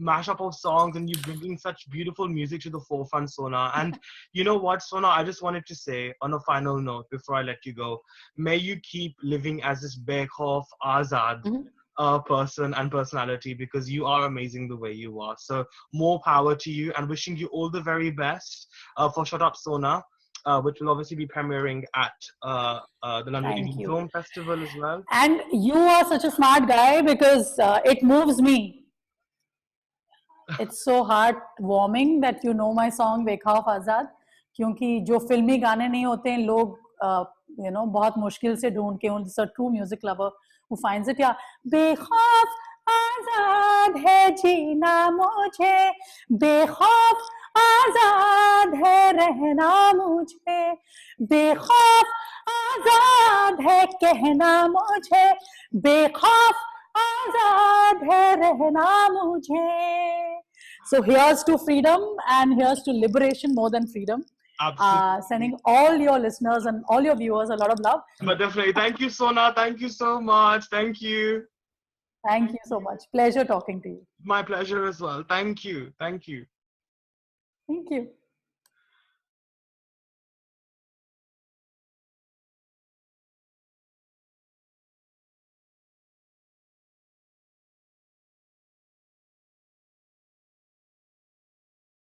[SPEAKER 1] mashup of songs, and you bringing such beautiful music to the forefront, Sona. And you know what, Sona, I just wanted to say on a final note before I let you go, may you keep living as this Bekhof, Azad person and personality, because you are amazing the way you are. So more power to you, and wishing you all the very best for Shut Up Sona, which will obviously be premiering at the London Indian Film Festival as well.
[SPEAKER 2] And you are such a smart guy, because it moves me. It's so heartwarming that you know my song Bekhauf Azad, क्योंकि जो फिल्मी गाने नहीं होते हैं लोग बहुत मुश्किल से ढूंढ के, it's a true music lover who finds it. या बेखौफ आजाद है जीना मुझे, बेखौफ आजाद है रहना मुझे, बेखौफ आजाद है कहना मुझे, बेखौफ आजाद है रहना मुझे. So here's to freedom, and here's to liberation more than freedom. Sending all your listeners and all your viewers a lot of love.
[SPEAKER 1] But definitely, thank you, Sona. Thank you so much. Thank you.
[SPEAKER 2] Thank you so much. Pleasure talking to you.
[SPEAKER 1] My pleasure as well. Thank you. Thank you.
[SPEAKER 2] Thank you.